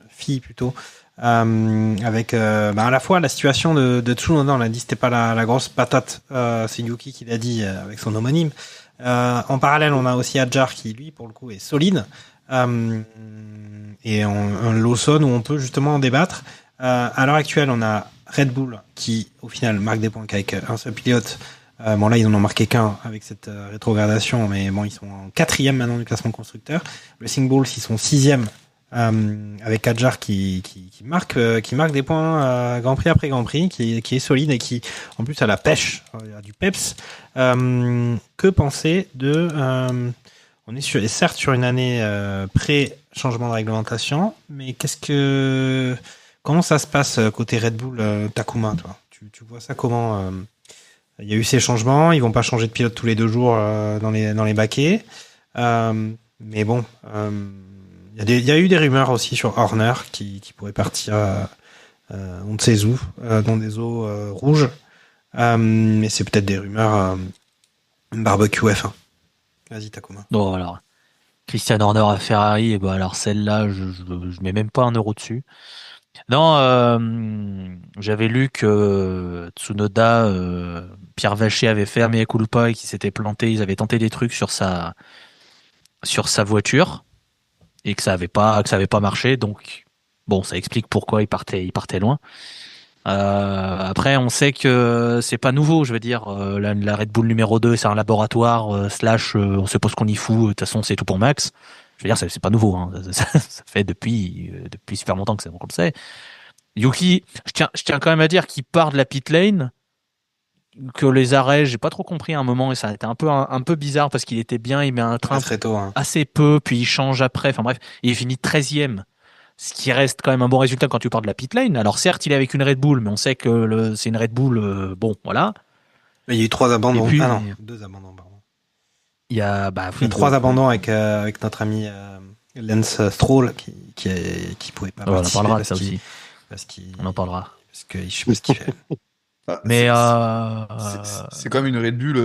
fille plutôt. Avec à la fois la situation de Tsunoda, on l'a dit, c'était pas la grosse patate. C'est Yuki qui l'a dit avec son homonyme. En parallèle, on a aussi Adjar qui, lui, pour le coup, est solide. Et un Lawson où on peut justement en débattre. À l'heure actuelle, on a Red Bull qui, au final, marque des points qu'avec un seul pilote. Bon, là, ils en ont marqué qu'un avec cette rétrogradation, mais bon, ils sont en 4e maintenant du classement constructeur. Racing Bulls, ils sont 6e avec Adjar qui marque des points Grand Prix après Grand Prix, qui est solide et qui, en plus, a la pêche, a du peps. Que penser de... on est certes sur une année pré-changement de réglementation, mais comment ça se passe côté Red Bull, Takuma, toi? Tu vois ça comment? Il y a eu ces changements, ils vont pas changer de pilote tous les 2 jours dans les baquets, mais bon, il y a eu des rumeurs aussi sur Horner qui pourrait partir, on ne sait où, dans des eaux rouges, mais c'est peut-être des rumeurs barbecue F1. Vas-y, Takuma. Bon, alors, Christian Horner à Ferrari, et alors celle-là, je mets même pas 1 euro dessus. Non, j'avais lu que Tsunoda, Pierre Vacher avait fait un mea culpa et qu'il s'était planté. Ils avaient tenté des trucs sur sa voiture et que ça avait pas marché. Donc, bon, ça explique pourquoi il partait loin. Après, on sait que c'est pas nouveau, je veux dire, la Red Bull numéro 2, c'est un laboratoire, on sait pas ce qu'on y fout, de toute façon, c'est tout pour Max. Je veux dire, c'est pas nouveau, hein. Ça fait depuis super longtemps que c'est comme ça. Yuki, je tiens quand même à dire qu'il part de la pit lane, que les arrêts, j'ai pas trop compris à un moment et ça a été un peu bizarre parce qu'il était bien, il met un train Très tôt. Hein. assez peu, puis il change après. Enfin bref, et il finit 13e. Ce qui reste quand même un bon résultat quand tu pars de la pit lane. Alors certes, il est avec une Red Bull, mais on sait que c'est une Red Bull, bon, voilà. Mais il y a eu 3 abandons. Et puis, ah non, 2 abandons, pardon. Il y a, Il y a 3 abandons avec notre ami Lance Stroll qui pouvait pas participer. On en parlera de ça aussi. On en parlera. Parce que je sais pas ce qu'il fait. Mais c'est quand même une Red Bull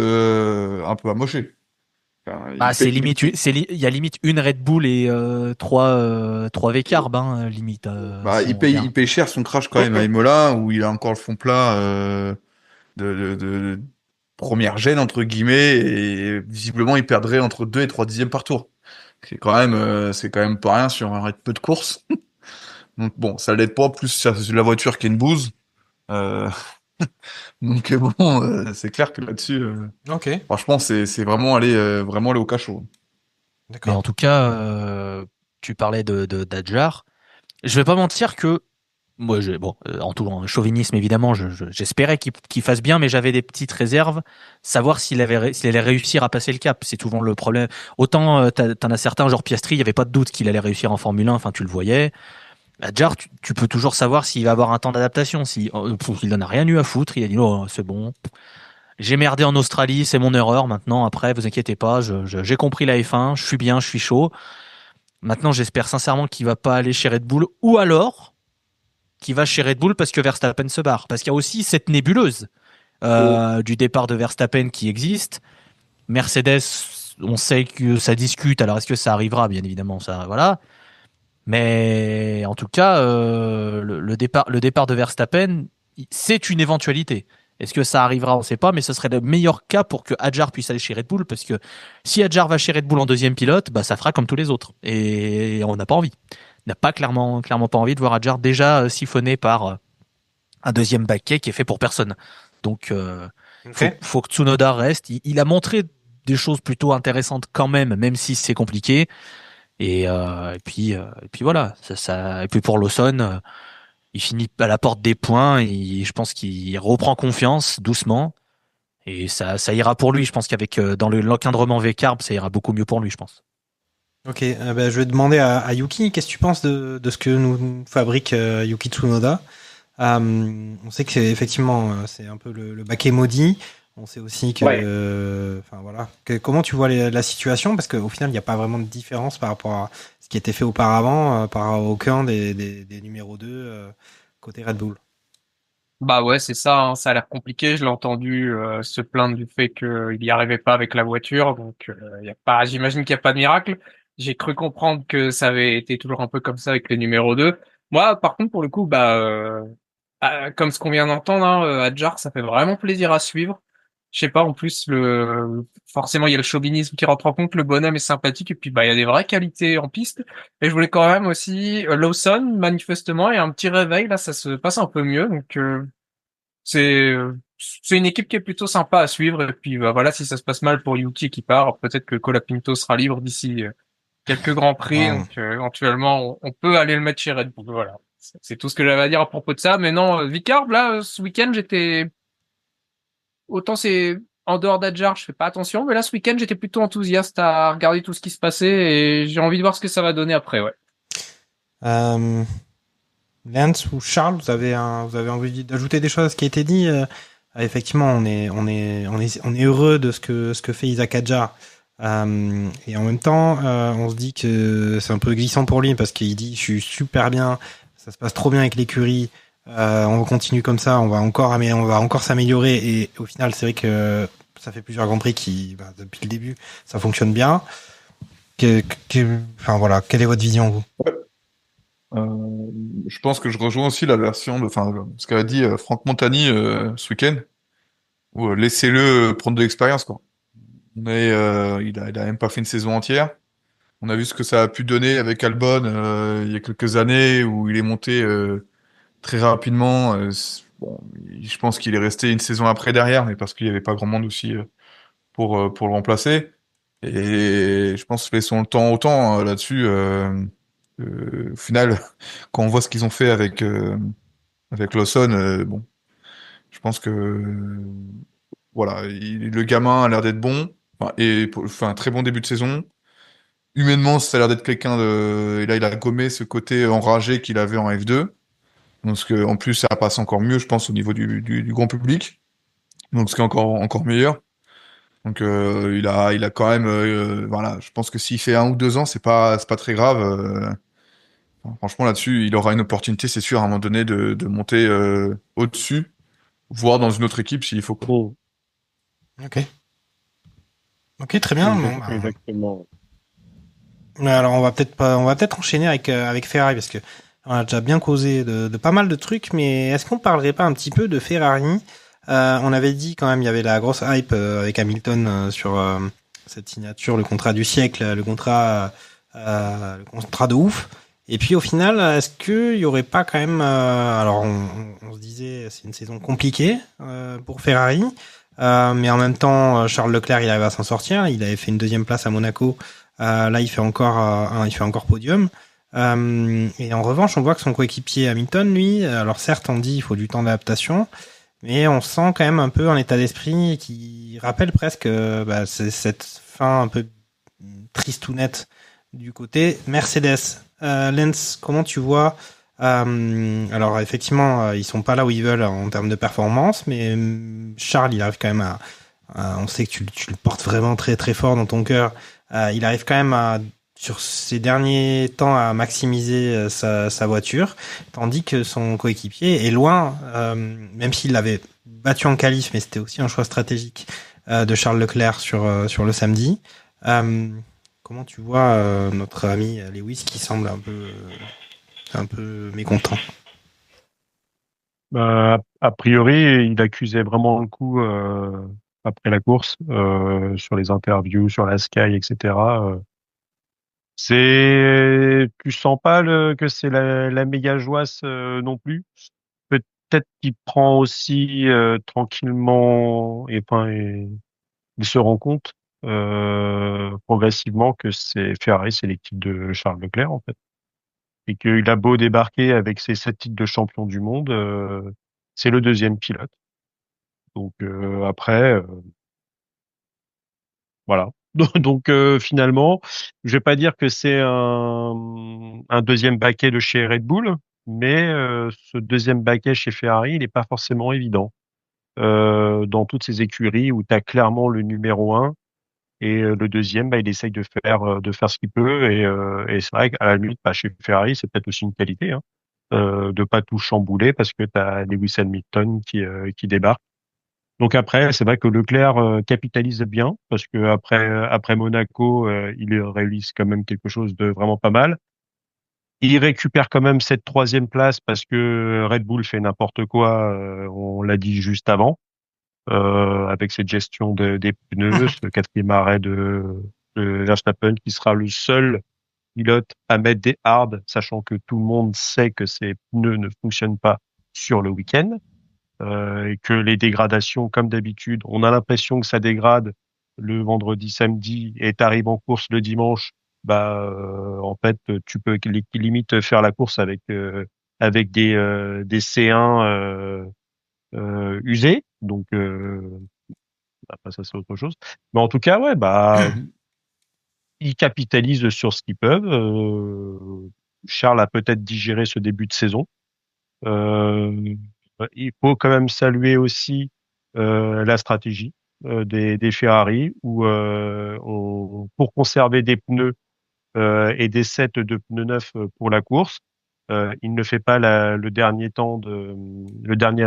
un peu amochée. Enfin, c'est limite, il y a limite une Red Bull et 3 V-carb, hein, limite. Il paye cher son crash quand même à Imola, où il a encore le fond plat de première gêne entre guillemets, et visiblement il perdrait entre 2 et 3 dixièmes par tour. C'est quand même pas rien sur un peu de course. Donc bon, ça l'aide pas, plus sur la voiture qui est une bouse. Donc bon, c'est clair que là-dessus, franchement, c'est vraiment aller au cachot. Mais en tout cas, tu parlais d'Adjar. Je vais pas mentir que moi, en tout chauvinisme évidemment, j'espérais qu'il fasse bien, mais j'avais des petites réserves, savoir s'il allait réussir à passer le cap. C'est souvent le problème. Autant t'en as certains, genre Piastri, il y avait pas de doute qu'il allait réussir en Formule 1. Enfin, tu le voyais. Adjar, tu peux toujours savoir s'il va avoir un temps d'adaptation. Il n'en a rien eu à foutre. Il a dit non, c'est bon. J'ai merdé en Australie, c'est mon erreur. Maintenant, après, vous inquiétez pas, j'ai compris la F1, je suis bien, je suis chaud. Maintenant, j'espère sincèrement qu'il va pas aller chez Red Bull, ou alors qu'il va chez Red Bull parce que Verstappen se barre. Parce qu'il y a aussi cette nébuleuse du départ de Verstappen qui existe. Mercedes, on sait que ça discute. Alors, est-ce que ça arrivera? Bien évidemment, ça, voilà. Mais en tout cas, le départ de Verstappen, c'est une éventualité. Est-ce que ça arrivera? On ne sait pas, mais ce serait le meilleur cas pour que Hadjar puisse aller chez Red Bull, parce que si Hadjar va chez Red Bull en deuxième pilote, bah ça fera comme tous les autres. Et on n'a pas envie. On n'a pas clairement pas envie de voir Hadjar déjà siphonné par un deuxième baquet qui est fait pour personne. Donc, faut que Tsunoda reste. Il a montré des choses plutôt intéressantes quand même si c'est compliqué. Et puis voilà. Et puis pour Lawson, il finit à la porte des points. Et je pense qu'il reprend confiance doucement. Et ça ira pour lui. Je pense qu'avec dans l'encadrement V-carb, ça ira beaucoup mieux pour lui, je pense. Ok, je vais demander à Yuki, qu'est-ce que tu penses de ce que nous fabrique Yuki Tsunoda? On sait que effectivement c'est un peu le baquet maudit. On sait aussi que, voilà, comment tu vois la situation, parce qu'au final il n'y a pas vraiment de différence par rapport à ce qui était fait auparavant par aucun des numéros 2 côté Red Bull. Bah ouais, c'est ça, hein, ça a l'air compliqué. Je l'ai entendu se plaindre du fait qu'il n'y arrivait pas avec la voiture, donc j'imagine qu'il n'y a pas de miracle. J'ai cru comprendre que ça avait été toujours un peu comme ça avec les numéros 2. Moi, par contre, pour le coup, comme ce qu'on vient d'entendre, hein, Hadjar, ça fait vraiment plaisir à suivre. Je sais pas, en plus, forcément, il y a le chauvinisme qui rentre en compte, le bonhomme est sympathique, et puis il y a des vraies qualités en piste. Et je voulais quand même aussi, Lawson, manifestement, et un petit réveil, là, ça se passe un peu mieux, donc c'est une équipe qui est plutôt sympa à suivre, et puis voilà, si ça se passe mal pour Yuki qui part, peut-être que Colapinto sera libre d'ici quelques grands prix, donc éventuellement, on peut aller le mettre chez Red Bull, voilà. C'est tout ce que j'avais à dire à propos de ça, mais non, Vicarb, là, ce week-end, autant c'est en dehors d'Adjar, je fais pas attention, mais là, ce week-end, j'étais plutôt enthousiaste à regarder tout ce qui se passait, et j'ai envie de voir ce que ça va donner après, ouais. Lance ou Charles, vous avez envie d'ajouter des choses à ce qui a été dit? Effectivement, on est heureux de ce que fait Isaac Hadjar. Et en même temps, on se dit que c'est un peu glissant pour lui, parce qu'il dit, je suis super bien, ça se passe trop bien avec l'écurie, on continue comme ça, on va encore s'améliorer, et au final, c'est vrai que ça fait plusieurs Grands Prix depuis le début, ça fonctionne bien. Enfin voilà, quelle est votre vision, vous? Je pense que je rejoins aussi la version ce qu'a dit Franck Montagny ce week-end, où laissez-le prendre de l'expérience, quoi. Mais il a même pas fait une saison entière. On a vu ce que ça a pu donner avec Albon il y a quelques années, où il est monté très rapidement. Je pense qu'il est resté une saison après derrière, mais parce qu'il y avait pas grand monde aussi pour le remplacer. Et je pense laissons le temps au temps là-dessus. Au final, quand on voit ce qu'ils ont fait avec avec Lawson, bon, je pense que voilà, le gamin a l'air d'être bon, enfin un très bon début de saison. Humainement, ça a l'air d'être quelqu'un de, et là il a gommé ce côté enragé qu'il avait en F2. Donc en plus ça passe encore mieux, je pense, au niveau du grand public. Donc ce qui est encore meilleur. Donc il a quand même, voilà, je pense que s'il fait 1 ou 2 ans, c'est pas très grave. Enfin, franchement là-dessus, il aura une opportunité, c'est sûr, à un moment donné de monter au-dessus, voire dans une autre équipe s'il faut. Oh, Ok, très bien. Bon, bah, exactement. alors on va peut-être enchaîner avec Ferrari parce que on a déjà bien causé de pas mal de trucs, mais est-ce qu'on parlerait pas un petit peu de Ferrari? On avait dit quand même, il y avait la grosse hype avec Hamilton sur cette signature, le contrat du siècle, le contrat de ouf. Et puis au final, est-ce qu'il y aurait pas quand même, alors on se disait c'est une saison compliquée pour Ferrari, mais en même temps Charles Leclerc il arrive à s'en sortir. Il avait fait une 2e place à Monaco. Là il fait encore podium. Et en revanche, on voit que son coéquipier Hamilton, lui, alors certes on dit il faut du temps d'adaptation, mais on sent quand même un peu un état d'esprit qui rappelle presque c'est cette fin un peu tristounette du côté Mercedes. Lens, comment tu vois alors effectivement, ils sont pas là où ils veulent en termes de performance, mais Charles, il arrive quand même on sait que tu le portes vraiment très très fort dans ton cœur. Il arrive quand même sur ces derniers temps à maximiser sa voiture, tandis que son coéquipier est loin, même s'il l'avait battu en qualif, mais c'était aussi un choix stratégique de Charles Leclerc sur le samedi. Comment tu vois notre ami Lewis qui semble un peu mécontent? A priori, il accusait vraiment le coup après la course, sur les interviews, sur la Sky, etc. Tu sens pas que c'est la méga joisse non plus. Peut-être qu'il prend aussi tranquillement il se rend compte progressivement que Ferrari, c'est l'équipe de Charles Leclerc en fait, et qu'il a beau débarquer avec ses 7 titres de champion du monde, c'est le 2e pilote. Donc après, voilà. Donc finalement, je vais pas dire que c'est un 2e baquet de chez Red Bull, mais ce 2e baquet chez Ferrari, il n'est pas forcément évident. Dans toutes ces écuries où tu as clairement le numéro 1 et le 2e, il essaye de faire ce qu'il peut, et c'est vrai qu'à la limite, chez Ferrari, c'est peut-être aussi une qualité, hein, de pas tout chambouler parce que tu as Lewis Hamilton qui débarque. Donc après, c'est vrai que Leclerc capitalise bien parce que après Monaco, il réalise quand même quelque chose de vraiment pas mal. Il récupère quand même cette 3e place parce que Red Bull fait n'importe quoi. On l'a dit juste avant, avec cette gestion des pneus, ce 4e arrêt de Verstappen qui sera le seul pilote à mettre des hards, sachant que tout le monde sait que ces pneus ne fonctionnent pas sur le week-end. Et que les dégradations, comme d'habitude, on a l'impression que ça dégrade le vendredi, samedi, et t'arrives en course le dimanche, en fait, tu peux limite faire la course avec des C1 usés. Donc, après ça c'est autre chose. Mais en tout cas, ouais, ils capitalisent sur ce qu'ils peuvent. Charles a peut-être digéré ce début de saison. Il faut quand même saluer aussi la stratégie des Ferrari où pour conserver des pneus et des sets de pneus neufs pour la course, il ne fait pas le dernier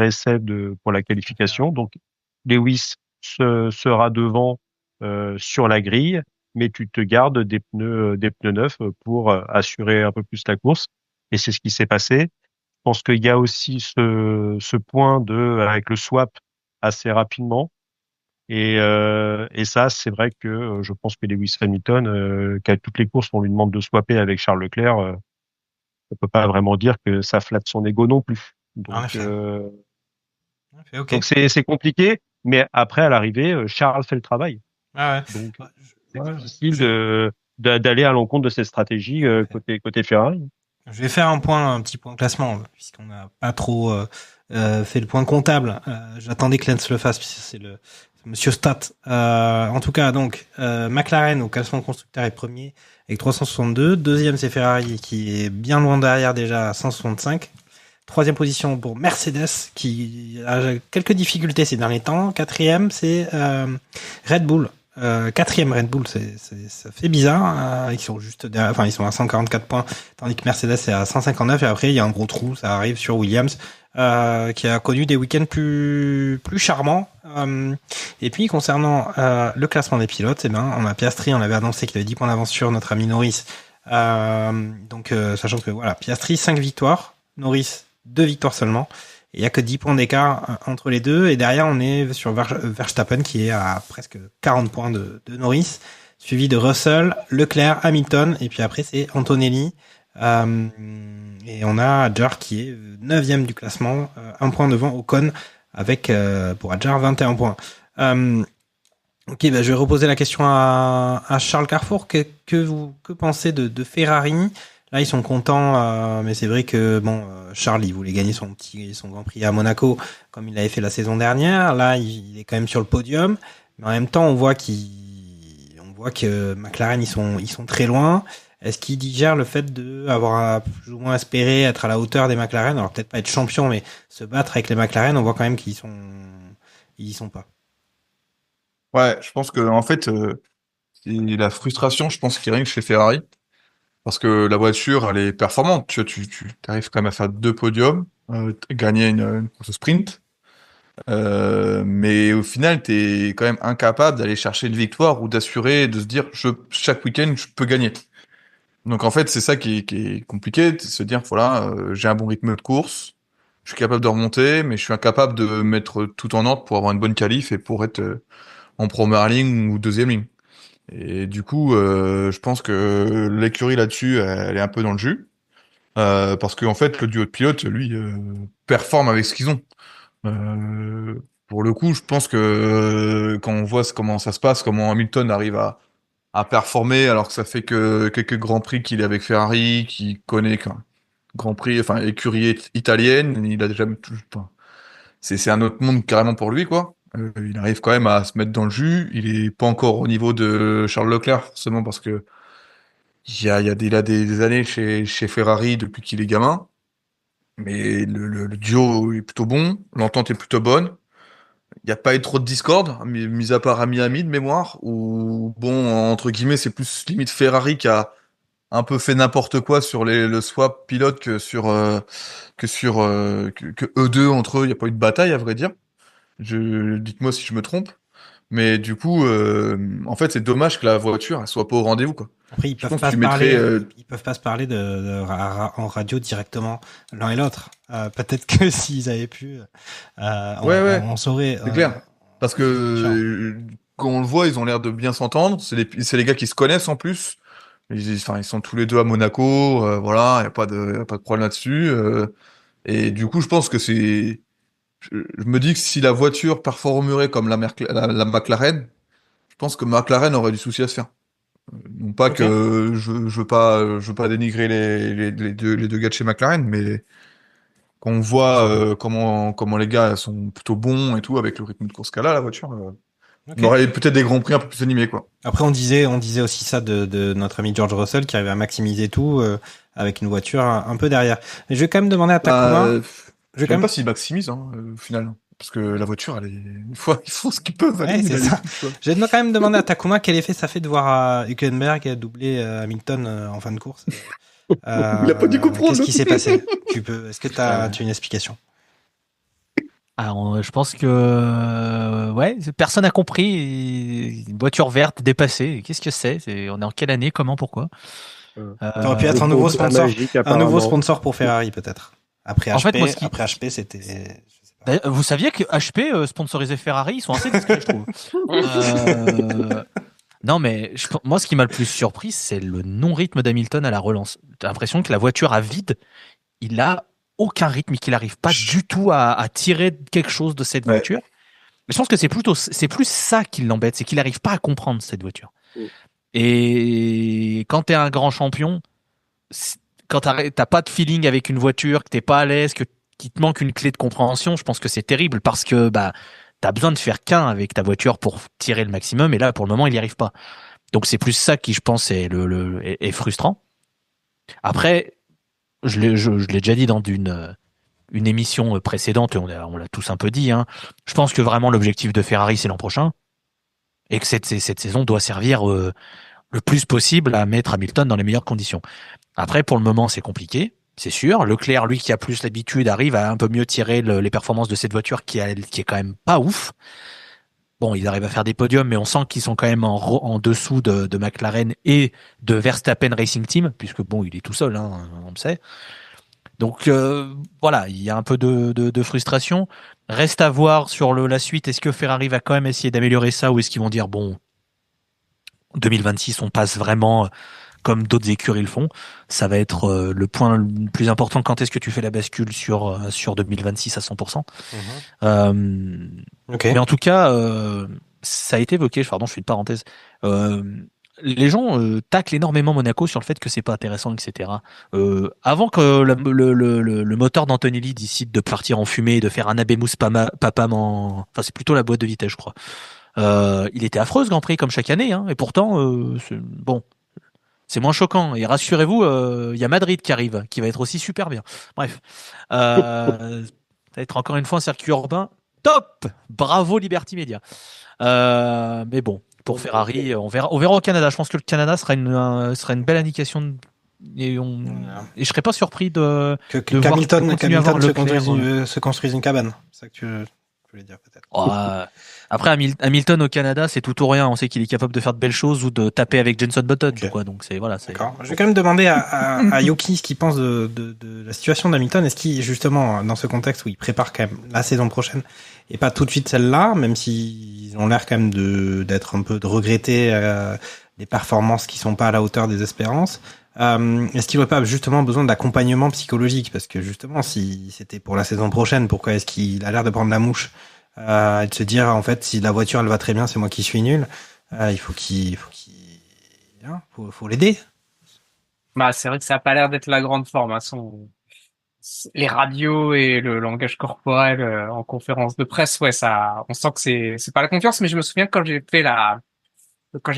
essai pour la qualification. Donc Lewis sera devant sur la grille, mais tu te gardes des pneus neufs pour assurer un peu plus la course. Et c'est ce qui s'est passé. Je pense qu'il y a aussi ce point avec le swap assez rapidement. Et ça, c'est vrai que je pense que Lewis Hamilton, qu'à toutes les courses, on lui demande de swapper avec Charles Leclerc, on peut pas vraiment dire que ça flatte son ego non plus. Donc, okay. Donc c'est compliqué, mais après, à l'arrivée, Charles fait le travail. Ah ouais. Donc, c'est difficile d'aller à l'encontre de cette stratégie côté Ferrari. Je vais faire un petit point classement, puisqu'on n'a pas trop fait le point comptable. J'attendais que Lens le fasse, puisque c'est le Monsieur Stat. En tout cas, donc McLaren au classement constructeur est premier avec 362. Deuxième, c'est Ferrari qui est bien loin derrière déjà à 165. Troisième position pour Mercedes qui a quelques difficultés ces derniers temps. Quatrième, c'est Red Bull. Quatrième Red Bull, ça fait bizarre. Ils sont juste derrière, enfin ils sont à 144 points, tandis que Mercedes est à 159. Et après il y a un gros trou, ça arrive sur Williams, qui a connu des week-ends plus charmants. Et puis concernant le classement des pilotes, eh ben on a Piastri, on avait annoncé qu'il avait 10 points d'avance sur notre ami Norris. Donc sachant que voilà, Piastri 5 victoires, Norris 2 victoires seulement. Il y a que 10 points d'écart entre les deux. Et derrière, on est sur Verstappen qui est à presque 40 points de Norris, suivi de Russell, Leclerc, Hamilton. Et puis après, c'est Antonelli. Et on a Adjar qui est 9e du classement, 1 point devant Ocon avec, pour Adjar, 21 points. Ok, bah, je vais reposer la question à Charles Carrefour. Que pensez de Ferrari? Là, ils sont contents, mais c'est vrai que Charles, il voulait gagner son Grand Prix à Monaco, comme il l'avait fait la saison dernière. Là, il est quand même sur le podium, mais en même temps, on voit que McLaren, ils sont très loin. Est-ce qu'il digère le fait de avoir plus ou moins espéré être à la hauteur des McLaren? Alors peut-être pas être champion, mais se battre avec les McLaren, on voit quand même qu'ils y sont pas. Ouais, je pense que en fait, c'est la frustration, je pense, qui règne chez Ferrari. Parce que la voiture, elle est performante. Tu arrives quand même à faire 2 podiums, gagner une course sprint. Mais au final, t'es quand même incapable d'aller chercher une victoire ou d'assurer, de se dire, chaque week-end, je peux gagner. Donc en fait, c'est ça qui est compliqué, de se dire, voilà, j'ai un bon rythme de course, je suis capable de remonter, mais je suis incapable de mettre tout en ordre pour avoir une bonne qualif et pour être en première ligne ou deuxième ligne. Et du coup, je pense que l'écurie là-dessus, elle est un peu dans le jus. Parce qu'en fait, le duo de pilotes, lui, performe avec ce qu'ils ont. Pour le coup, je pense que quand on voit comment ça se passe, comment Hamilton arrive à performer, alors que ça fait que quelques grands prix qu'il est avec Ferrari, qui connaît qu'un Grand Prix, enfin écurie italienne, il a déjà, enfin, c'est un autre monde carrément pour lui, quoi. Il arrive quand même à se mettre dans le jus. Il est pas encore au niveau de Charles Leclerc, forcément, parce que il a des années chez Ferrari depuis qu'il est gamin. Mais le duo est plutôt bon, l'entente est plutôt bonne. Il n'y a pas eu trop de discorde, mis à part à Miami de mémoire, où, bon, entre guillemets, c'est plus limite Ferrari qui a un peu fait n'importe quoi sur le swap pilote que eux deux entre eux, il n'y a pas eu de bataille, à vrai dire. Dites-moi si je me trompe. Mais du coup, en fait, c'est dommage que la voiture elle soit pas au rendez-vous, quoi. Après, ils peuvent pas se parler en radio directement l'un et l'autre. Peut-être que s'ils avaient pu, on saurait. C'est clair. Parce que quand on le voit, ils ont l'air de bien s'entendre. C'est les gars qui se connaissent en plus. Ils sont tous les deux à Monaco. Voilà, y a pas de problème là-dessus. Et du coup, je pense que je me dis que si la voiture performerait comme la McLaren, je pense que McLaren aurait du souci à se faire. Non pas que je veux pas dénigrer les deux gars de chez McLaren, mais quand on voit comment les gars sont plutôt bons et tout avec le rythme de course qu'elle a la voiture, on aurait peut-être des grands prix un peu plus animés, quoi. Après on disait aussi ça de notre ami George Russell qui arrivait à maximiser tout avec une voiture un peu derrière. Mais je vais quand même demander à Takuma. Je sais même pas s'ils maximisent au final. Parce que la voiture, ils font ce qu'ils peuvent. Ouais, c'est ça. Je vais quand même demander à Takuma quel effet ça fait de voir Hülkenberg doubler Hamilton en fin de course. Il a pas dû comprendre. Qu'est-ce qui s'est passé? Est-ce que tu as une explication? Alors, je pense que personne n'a compris. Une voiture verte dépassée. Qu'est-ce que c'est? On est en quelle année? Comment? Pourquoi? Ça aurait pu être un nouveau sponsor. Un nouveau sponsor pour Ferrari, peut-être. Après HP, après HP, c'était. Vous saviez que HP sponsorisait Ferrari? Ils sont assez discrets, je trouve. Non, mais moi, ce qui m'a le plus surpris, c'est le non-rythme d'Hamilton à la relance. T'as l'impression que la voiture à vide, il a aucun rythme et qu'il n'arrive pas du tout à tirer quelque chose de cette voiture. Mais je pense que c'est plus ça qui l'embête, c'est qu'il n'arrive pas à comprendre cette voiture. Et quand tu es un grand champion, quand t'as pas de feeling avec une voiture, que t'es pas à l'aise, qu'il te manque une clé de compréhension, je pense que c'est terrible parce que bah t'as besoin de faire qu'un avec ta voiture pour tirer le maximum et là pour le moment il y arrive pas. Donc c'est plus ça qui je pense est frustrant. Après je l'ai déjà dit dans une émission précédente et on l'a tous un peu dit, hein. Je pense que vraiment l'objectif de Ferrari c'est l'an prochain et que cette saison doit servir le plus possible à mettre Hamilton dans les meilleures conditions. Après, pour le moment, c'est compliqué, c'est sûr. Leclerc, lui, qui a plus l'habitude, arrive à un peu mieux tirer les performances de cette voiture qui est quand même pas ouf. Bon, ils arrivent à faire des podiums, mais on sent qu'ils sont quand même en dessous de McLaren et de Verstappen Racing Team, puisque bon, il est tout seul, hein, on le sait. Donc voilà, il y a un peu de frustration. Reste à voir sur la suite. Est-ce que Ferrari va quand même essayer d'améliorer ça ou est-ce qu'ils vont dire bon, 2026, on passe vraiment comme d'autres écuries le font. Ça va être le point le plus important. Quand est-ce que tu fais la bascule sur 2026 à 100%. Okay. Mais en tout cas, ça a été évoqué. Pardon, je fais une parenthèse. Les gens taclent énormément Monaco sur le fait que c'est pas intéressant, etc. Avant que le moteur d'Antonelli décide de partir en fumée, de faire un Abemus Papam enfin c'est plutôt la boîte de vitesse, je crois. Il était affreux ce Grand Prix comme chaque année, hein, et pourtant bon, c'est moins choquant. Et rassurez-vous, il y a Madrid qui arrive, qui va être aussi super bien. Bref, ça va être encore une fois un circuit urbain top. Bravo Liberty Media. Mais bon, pour Ferrari, on verra au Canada. Je pense que le Canada sera une belle indication. Et je serais pas surpris de qu'Hamilton voir se construise une cabane. C'est ça que tu voulais dire peut-être. Après Hamilton au Canada, c'est tout ou rien. On sait qu'il est capable de faire de belles choses ou de taper avec Jenson Button, Okay. quoi. Donc c'est voilà. D'accord. Je vais quand même demander à Yuki ce qu'il pense de la situation d'Hamilton. Est-ce qu'il justement dans ce contexte où il prépare quand même la saison prochaine et pas tout de suite celle-là, même s'ils ont l'air quand même d'être un peu de regretter des performances qui sont pas à la hauteur des espérances. Est-ce qu'il aurait pas justement besoin d'accompagnement psychologique? Parce que justement, si c'était pour la saison prochaine, pourquoi est-ce qu'il a l'air de prendre la mouche et de se dire en fait si la voiture elle va très bien, c'est moi qui suis nul. Il faut l'aider. Bah c'est vrai que ça a pas l'air d'être la grande forme. Hein. Les radios et le langage corporel en conférence de presse, ouais, ça, on sent que c'est pas la confiance. Mais je me souviens quand j'ai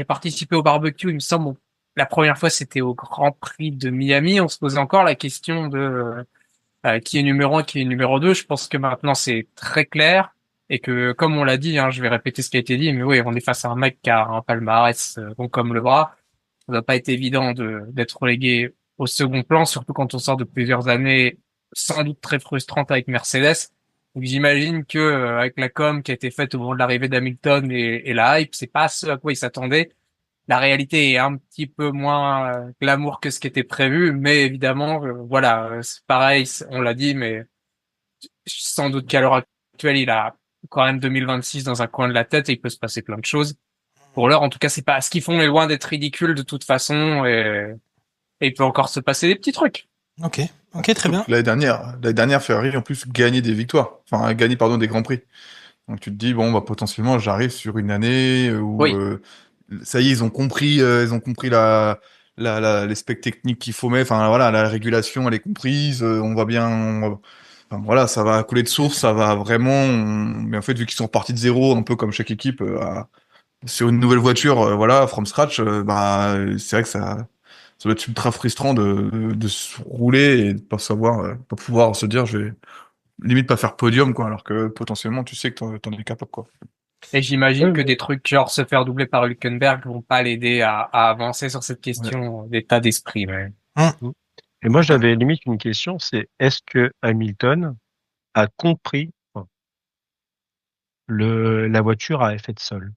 participé au barbecue, il me semble. La première fois, c'était au Grand Prix de Miami. On se posait encore la question de qui est numéro 1, qui est numéro 2. Je pense que maintenant, c'est très clair. Et que, comme on l'a dit, hein, je vais répéter ce qui a été dit, mais oui, on est face à un mec qui a un palmarès bon comme le bras. Ça va pas être évident d'être relégué au second plan, surtout quand on sort de plusieurs années sans doute très frustrantes avec Mercedes. Donc j'imagine que avec la com qui a été faite au moment de l'arrivée d'Hamilton et la hype, c'est pas ce à quoi ils s'attendaient. La réalité est un petit peu moins glamour que ce qui était prévu, mais évidemment, voilà, c'est pareil, on l'a dit, mais sans doute qu'à l'heure actuelle, il a quand même 2026 dans un coin de la tête et il peut se passer plein de choses. Pour l'heure, en tout cas, c'est pas ce qu'ils font est loin d'être ridicule de toute façon et il peut encore se passer des petits trucs. Ok, très bien. L'année dernière, Ferrari en plus gagnait des victoires, enfin gagné des grands prix. Donc tu te dis bon bah potentiellement j'arrive sur une année où Oui. ça y est ils ont compris les specs techniques qu'il faut mettre. Enfin voilà, la régulation elle est comprise, on va bien. Enfin, voilà, ça va couler de source, ça va vraiment. Mais en fait, vu qu'ils sont repartis de zéro, un peu comme chaque équipe, sur une nouvelle voiture, voilà, from scratch, c'est vrai que ça doit être ultra frustrant de se rouler et de pas savoir, pas pouvoir se dire, je vais limite pas faire podium, quoi, alors que potentiellement, tu sais que t'en es capable, quoi. Et j'imagine que des trucs genre se faire doubler par Hülkenberg vont pas l'aider à avancer sur cette question d'état d'esprit. Ouais. Et moi, j'avais limite une question, c'est est-ce que Hamilton a compris la voiture à effet de sol?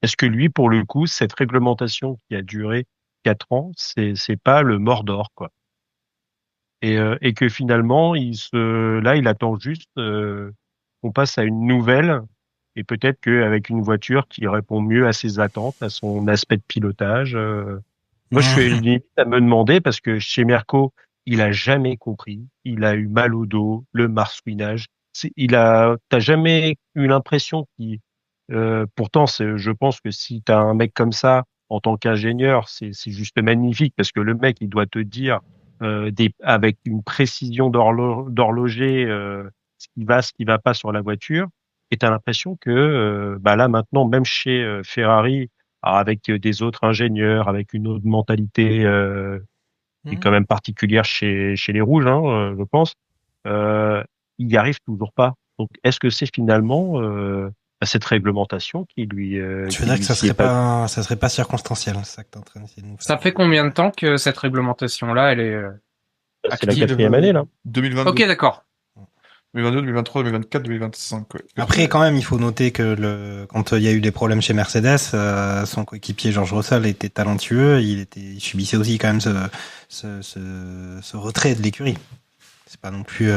Est-ce que lui, pour le coup, cette réglementation qui a duré 4 ans, c'est pas le Mordor, quoi? Et que finalement, il attend juste qu'on passe à une nouvelle, et peut-être qu'avec une voiture qui répond mieux à ses attentes, à son aspect de pilotage. Moi, je suis limite à me demander parce que chez Merco, il a jamais compris. Il a eu mal au dos, le marsouinage. T'as jamais eu l'impression pourtant, je pense que si t'as un mec comme ça en tant qu'ingénieur, c'est juste magnifique parce que le mec, il doit te dire avec une précision d'horloger, ce qui va pas sur la voiture. Et t'as l'impression que là maintenant, même chez Ferrari, alors avec des autres ingénieurs, avec une autre mentalité qui est quand même particulière chez les rouges, hein, je pense, il n'y arrive toujours pas. Donc, est-ce que c'est finalement cette réglementation qui lui Tu veux dire que ça serait pas circonstanciel, hein, c'est ça que t'es en train d'essayer de nous faire. Ça fait combien de temps que cette réglementation-là, elle est C'est la active 4e année, là. 2022. Ok, d'accord. 2022, 2023, 2024, 2025, ouais. Après, quand même, il faut noter que quand il y a eu des problèmes chez Mercedes, son coéquipier George Russell était talentueux, il subissait aussi quand même ce retrait de l'écurie. C'est pas non plus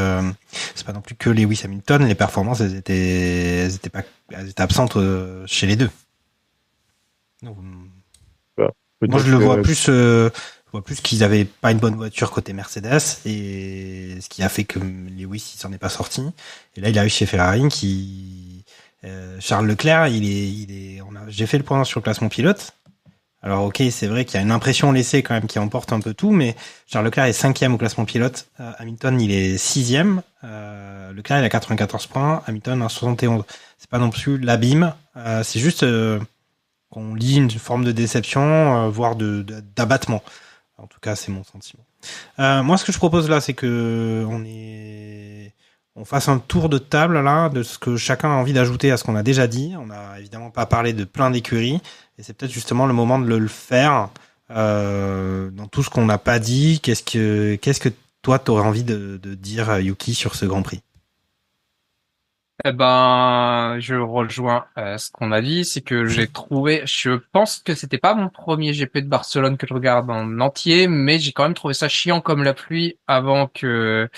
que Lewis Hamilton, les performances, elles étaient absentes chez les deux. Donc, moi, je le vois plus, qu'ils avaient pas une bonne voiture côté Mercedes, et ce qui a fait que Lewis il s'en est pas sorti. Et là, il arrive chez Ferrari Charles Leclerc, j'ai fait le point sur le classement pilote. Alors ok, c'est vrai qu'il y a une impression laissée quand même qui emporte un peu tout, mais Charles Leclerc est 5e au classement pilote. Hamilton, il est 6e. Leclerc, il a 94 points. Hamilton a 71. C'est pas non plus l'abîme. C'est juste qu'on lit une forme de déception, voire d'abattement. En tout cas, c'est mon sentiment. Moi, ce que je propose là, c'est que on fasse un tour de table là de ce que chacun a envie d'ajouter à ce qu'on a déjà dit. On n'a évidemment pas parlé de plein d'écuries, et c'est peut-être justement le moment de le faire dans tout ce qu'on n'a pas dit. Qu'est-ce que toi t'aurais envie de dire, Yuki, sur ce Grand Prix? Eh ben, je rejoins ce qu'on a dit, c'est que je pense que c'était pas mon premier GP de Barcelone que je regarde en entier, mais j'ai quand même trouvé ça chiant comme la pluie avant que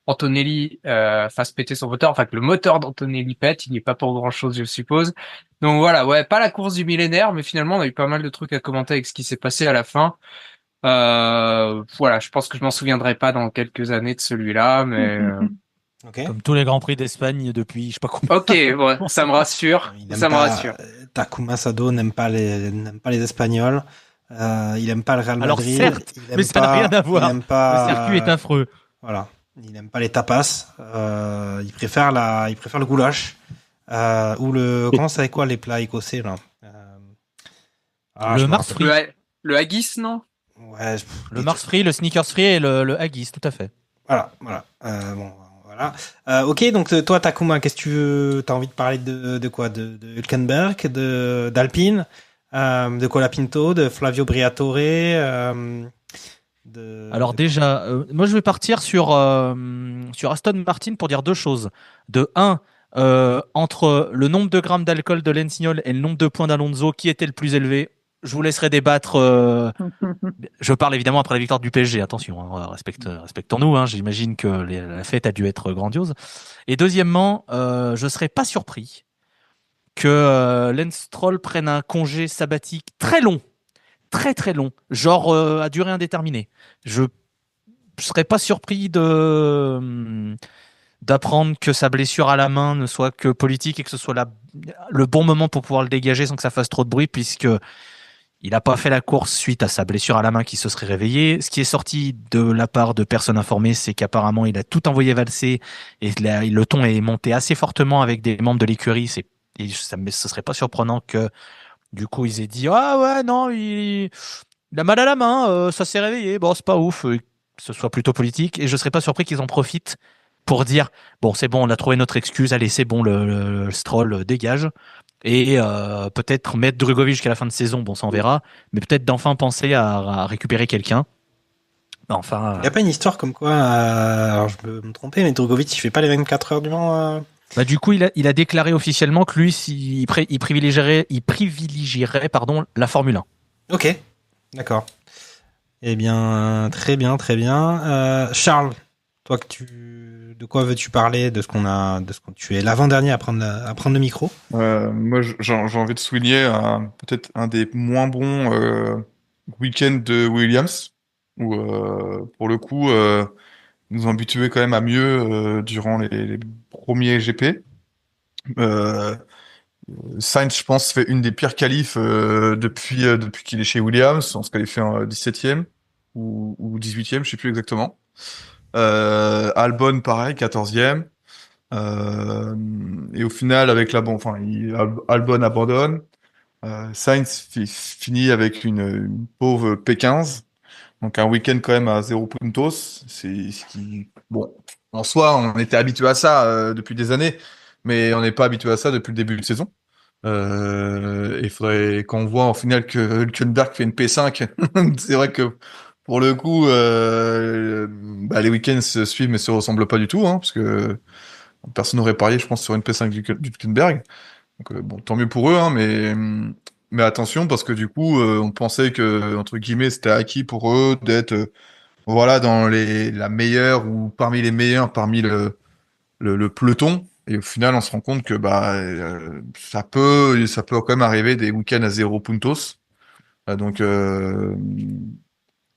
Antonelli fasse péter son moteur, enfin que le moteur d'Antonelli pète. Il n'y est pas pour grand chose, je suppose. Donc voilà, ouais, pas la course du millénaire, mais finalement on a eu pas mal de trucs à commenter avec ce qui s'est passé à la fin. Voilà, je pense que je m'en souviendrai pas dans quelques années de celui-là, mais Okay. Comme tous les Grands Prix d'Espagne depuis je sais pas combien. Ok, bon, ça me rassure. Ça me rassure. Takuma Sado n'aime pas les Espagnols. Il aime pas le Real Madrid. Alors certes, mais ça n'a rien à voir. Il aime pas, le circuit est affreux. Voilà. Il n'aime pas les tapas. Il préfère le goulash. Ou comment c'est quoi les plats écossais là? Le Mars Free. Le haggis, non? Ouais. Le Mars Free, le Sneakers Free et le haggis, tout à fait. Voilà. Bon. Voilà. Ok, donc toi, Takuma, qu'est-ce que tu veux? T'as envie de parler de quoi? De Hülkenberg, d'Alpine, de Colapinto, de Flavio Briatore, Alors déjà, moi je vais partir sur Aston Martin pour dire deux choses. De un, entre le nombre de grammes d'alcool de Lentignol et le nombre de points d'Alonso, qui était le plus élevé? Je vous laisserai débattre. Je parle évidemment après la victoire du PSG. Attention, hein, respectons-nous. Hein, j'imagine que la fête a dû être grandiose. Et deuxièmement, je serais pas surpris que Lance Stroll prenne un congé sabbatique très long, très très long, genre à durée indéterminée. Je serais pas surpris d'apprendre que sa blessure à la main ne soit que politique et que ce soit le bon moment pour pouvoir le dégager sans que ça fasse trop de bruit, puisque il n'a pas fait la course suite à sa blessure à la main qui se serait réveillée. Ce qui est sorti de la part de personnes informées, c'est qu'apparemment il a tout envoyé valser et le ton est monté assez fortement avec des membres de l'écurie. Ce serait pas surprenant que du coup ils aient dit ah ouais non il a mal à la main, ça s'est réveillé. Bon c'est pas ouf, que ce soit plutôt politique, et je serais pas surpris qu'ils en profitent pour dire bon c'est bon on a trouvé notre excuse, allez c'est bon le Stroll dégage. Et peut-être mettre Drugovich jusqu'à la fin de saison, bon ça on verra, mais peut-être d'enfin penser à récupérer quelqu'un. Enfin, il n'y a pas une histoire comme quoi, alors je peux me tromper, mais Drugovich il fait pas les 24 heures du Mans. Bah du coup il a déclaré officiellement que lui il privilégierait la Formule 1. Ok, d'accord. Eh bien très bien. Charles, toi de quoi veux-tu parler, de ce que tu es l'avant-dernier à prendre le micro? Moi, j'ai envie de souligner peut-être un des moins bons week-ends de Williams, où pour le coup, ils nous ont habitués quand même à mieux durant les premiers GP. Sainz, je pense, fait une des pires qualifs depuis qu'il est chez Williams. On se qualifie en 17e. ou 18e, je sais plus exactement. Albon, pareil, 14e. Et au final, avec Albon abandonne. Sainz finit avec une pauvre P15. Donc un week-end quand même à 0 puntos. C'est ce qui, bon, en soi, on était habitué à ça depuis des années, mais on n'est pas habitué à ça depuis le début de saison. Il faudrait qu'on voit en finale que Hülkenberg fait une P5. C'est vrai que pour le coup, les week-ends se suivent mais se ressemblent pas du tout, hein, parce que personne n'aurait parié, je pense, sur une P5 du Hülkenberg. Donc bon, tant mieux pour eux, hein, mais attention parce que du coup, on pensait que entre guillemets c'était acquis pour eux d'être voilà dans la meilleure ou parmi les meilleurs parmi le peloton. Et au final, on se rend compte que ça peut quand même arriver des week-ends à 0 puntos. Donc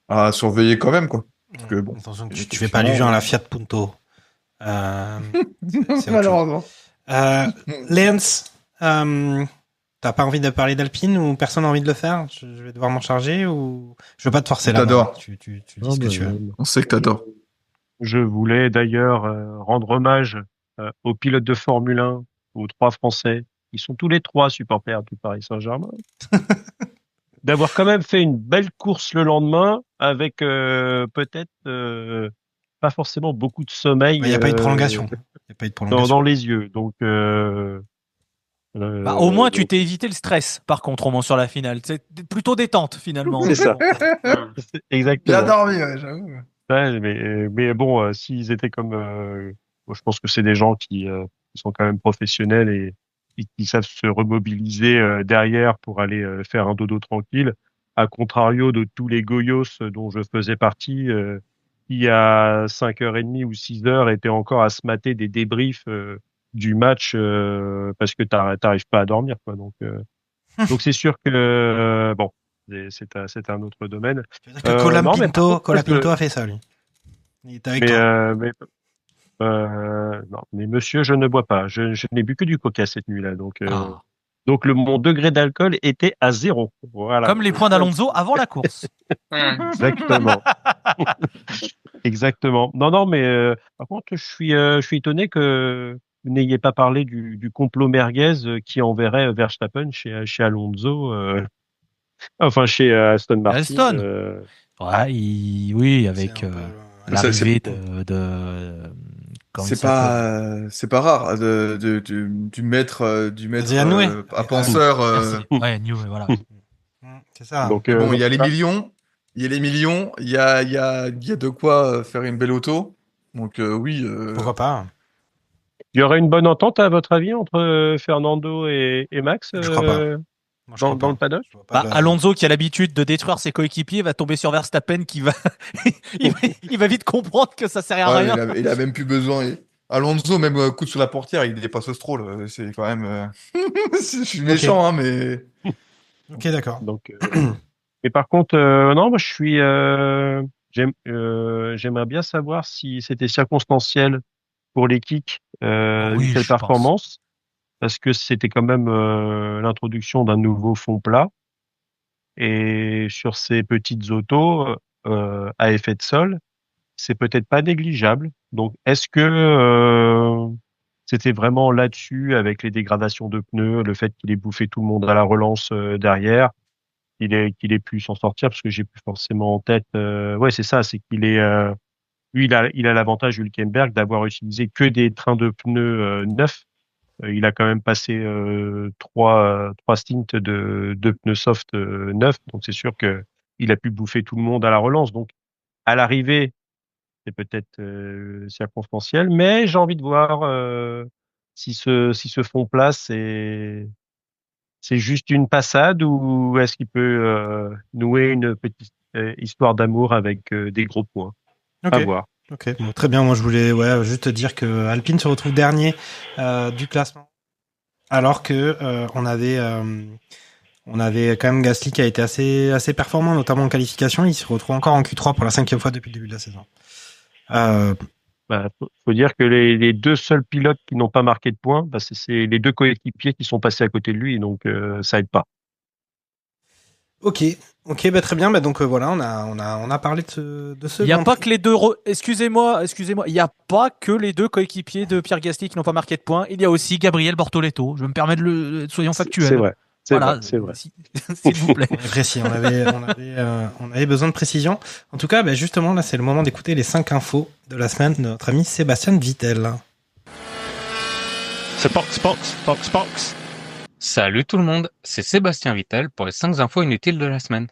à surveiller quand même quoi. Parce que bon, attention, tu fais pas allusion à la Fiat Punto. C'est malheureusement. Lance, t'as pas envie de parler d'Alpine ou personne n'a envie de le faire? Je vais devoir m'en charger ou je veux pas te forcer là. T'adores. Tu dis ce que tu veux. On sait que t'adores. Je voulais d'ailleurs rendre hommage aux pilotes de Formule 1, aux 3 Français. Ils sont tous les 3 supporters du Paris Saint-Germain. D'avoir quand même fait une belle course le lendemain avec peut-être pas forcément beaucoup de sommeil. Il n'y a pas eu de prolongation. Dans les yeux. Donc au moins, tu t'es évité le stress, par contre, au moins sur la finale. C'est plutôt détente, finalement. C'est ça. Exactement. Bien dormi, ouais, j'avoue. Ouais, mais bon, s'ils étaient comme, je pense que c'est des gens qui sont quand même professionnels et qui savent se remobiliser derrière pour aller faire un dodo tranquille. À contrario de tous les goyos dont je faisais partie, qui à 5h30 ou 6h étaient encore à se mater des débriefs du match parce que t'arrives pas à dormir, quoi. Donc c'est sûr que bon. C'est un autre domaine. Colapinto a fait ça, lui. Il est avec toi. Non, mais monsieur, je ne bois pas. Je n'ai bu que du coca cette nuit-là. Donc mon degré d'alcool était à 0. Voilà. Comme les points d'Alonso avant la course. Exactement. Exactement. Non, mais par contre, je suis étonné que vous n'ayez pas parlé du complot merguez qui enverrait Verstappen chez Alonso. Enfin, chez Aston Martin. Aston. Ouais, oui, avec l'arrivée de c'est pas rare du maître à penseur. Ouais, New, voilà. C'est ça. Donc bon, il y a les millions, il y a de quoi faire une belle auto. Donc oui. Pourquoi pas? Il y aurait une bonne entente à votre avis entre Fernando et Max Je crois pas. Dans le paddock. Alonso qui a l'habitude de détruire ses coéquipiers va tomber sur Verstappen qui va il va vite comprendre que ça sert à rien. Il a même plus besoin. Alonso même coup sur la portière, il dépasse Stroll. C'est quand même. Je suis méchant, hein, mais. Ok, d'accord. Donc. Mais par contre, non, moi je suis. J'aimerais bien savoir si c'était circonstanciel pour les kicks cette performance. Parce que c'était quand même l'introduction d'un nouveau fond plat. Et sur ces petites autos à effet de sol, c'est peut-être pas négligeable. Donc, est-ce que c'était vraiment là-dessus, avec les dégradations de pneus, le fait qu'il ait bouffé tout le monde à la relance derrière, qu'il ait pu s'en sortir, parce que j'ai plus forcément en tête. Ouais, c'est ça, c'est qu'il est... lui, il a l'avantage, Hülkenberg, d'avoir utilisé que des trains de pneus neufs. Il a quand même passé trois stints de pneus soft neufs, donc c'est sûr que il a pu bouffer tout le monde à la relance. Donc à l'arrivée, c'est peut-être circonstanciel, mais j'ai envie de voir si ce fond plat c'est juste une passade ou est-ce qu'il peut nouer une petite histoire d'amour avec des gros points. Okay. À voir. Ok, bon, très bien. Moi, je voulais juste dire que Alpine se retrouve dernier du classement, alors que on avait quand même Gasly qui a été assez performant, notamment en qualification. Il se retrouve encore en Q3 pour la 5e fois depuis le début de la saison. Faut dire que les deux seuls pilotes qui n'ont pas marqué de points, c'est les deux coéquipiers qui sont passés à côté de lui, donc ça aide pas. Ok. Ok, bah très bien. Bah donc voilà, on a parlé de ce. Il n'y a Grand pas Prix. que les deux. Excusez-moi. Il n'y a pas que les deux coéquipiers de Pierre Gasly qui n'ont pas marqué de points. Il y a aussi Gabriel Bortoletto. Je me permets soyons factuels. C'est vrai. Voilà. C'est vrai. S'il vous plaît. On est précis. On avait besoin de précision. En tout cas, bah justement, là, c'est le moment d'écouter les 5 infos de la semaine de notre ami Sébastien Vittel. C'est box. Salut tout le monde, c'est Sébastien Vittel pour les 5 infos inutiles de la semaine.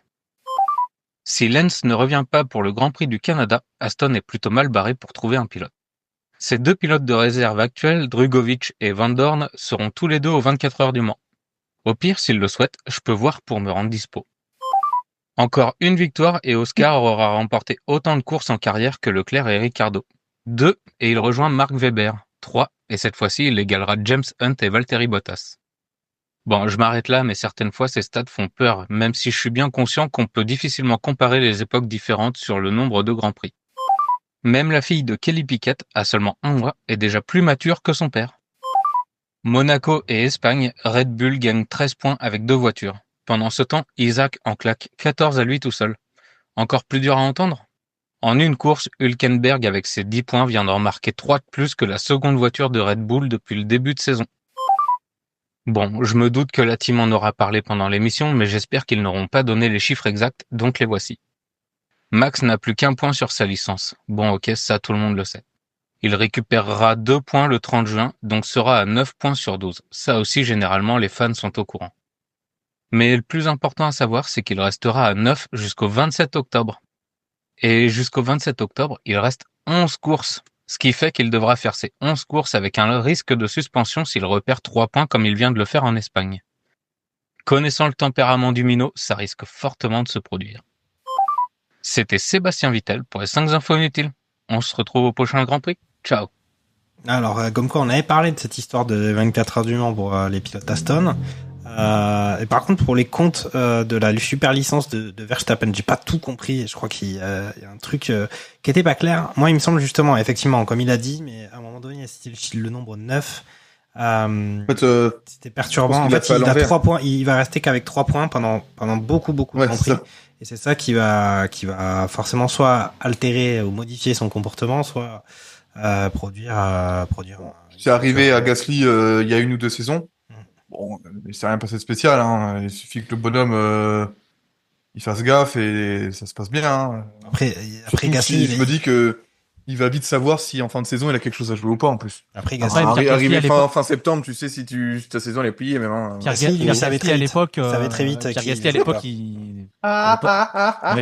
Si Lance ne revient pas pour le Grand Prix du Canada, Aston est plutôt mal barré pour trouver un pilote. Ces deux pilotes de réserve actuels, Drugovich et Van Dorn, seront tous les deux aux 24 heures du Mans. Au pire, s'ils le souhaitent, je peux voir pour me rendre dispo. Encore une victoire et Oscar aura remporté autant de courses en carrière que Leclerc et Ricciardo. 2 et il rejoint Mark Webber. 3 et cette fois-ci il égalera James Hunt et Valtteri Bottas. Bon, je m'arrête là, mais certaines fois ces stats font peur, même si je suis bien conscient qu'on peut difficilement comparer les époques différentes sur le nombre de Grands Prix. Même la fille de Kelly Piquet, à seulement 1 mois, est déjà plus mature que son père. Monaco et Espagne, Red Bull gagne 13 points avec 2 voitures. Pendant ce temps, Isaac en claque 14 à lui tout seul. Encore plus dur à entendre ? En une course, Hülkenberg avec ses 10 points vient d'en marquer 3 de plus que la seconde voiture de Red Bull depuis le début de saison. Bon, je me doute que la team en aura parlé pendant l'émission, mais j'espère qu'ils n'auront pas donné les chiffres exacts, donc les voici. Max n'a plus qu'1 point sur sa licence. Bon ok, ça tout le monde le sait. Il récupérera 2 points le 30 juin, donc sera à 9 points sur 12. Ça aussi, généralement, les fans sont au courant. Mais le plus important à savoir, c'est qu'il restera à 9 jusqu'au 27 octobre. Et jusqu'au 27 octobre, il reste 11 courses. Ce qui fait qu'il devra faire ses 11 courses avec un risque de suspension s'il repère 3 points comme il vient de le faire en Espagne. Connaissant le tempérament du minot, ça risque fortement de se produire. C'était Sébastien Vittel pour les 5 infos inutiles. On se retrouve au prochain Grand Prix. Ciao. Alors, comme quoi, on avait parlé de cette histoire de 24 heures du Mans pour les pilotes Aston. Et par contre, pour les comptes de la super licence de Verstappen, j'ai pas tout compris. Je crois qu'il y a un truc qui était pas clair. Moi, il me semble justement, effectivement, comme il a dit, mais à un moment donné, c'était le nombre 9. En fait, c'était perturbant. En fait, il a 3 points. Il va rester qu'avec 3 points pendant beaucoup de Grands Prix. Et c'est ça qui va forcément soit altérer ou modifier son comportement, soit produire. C'est arrivé à Gasly il y a 1 ou 2 saisons. Bon, il s'est rien passé de spécial, hein. Il suffit que le bonhomme il fasse gaffe et ça se passe bien. Hein. Après Gasly, je me dis que il va vite savoir si en fin de saison il a quelque chose à jouer ou pas en plus. Après Gasly, arrivé fin septembre, tu sais si ta saison elle est pliée même. Hein. Pierre Gasly à l'époque, savait très vite. Pierre Gasly à l'époque, mais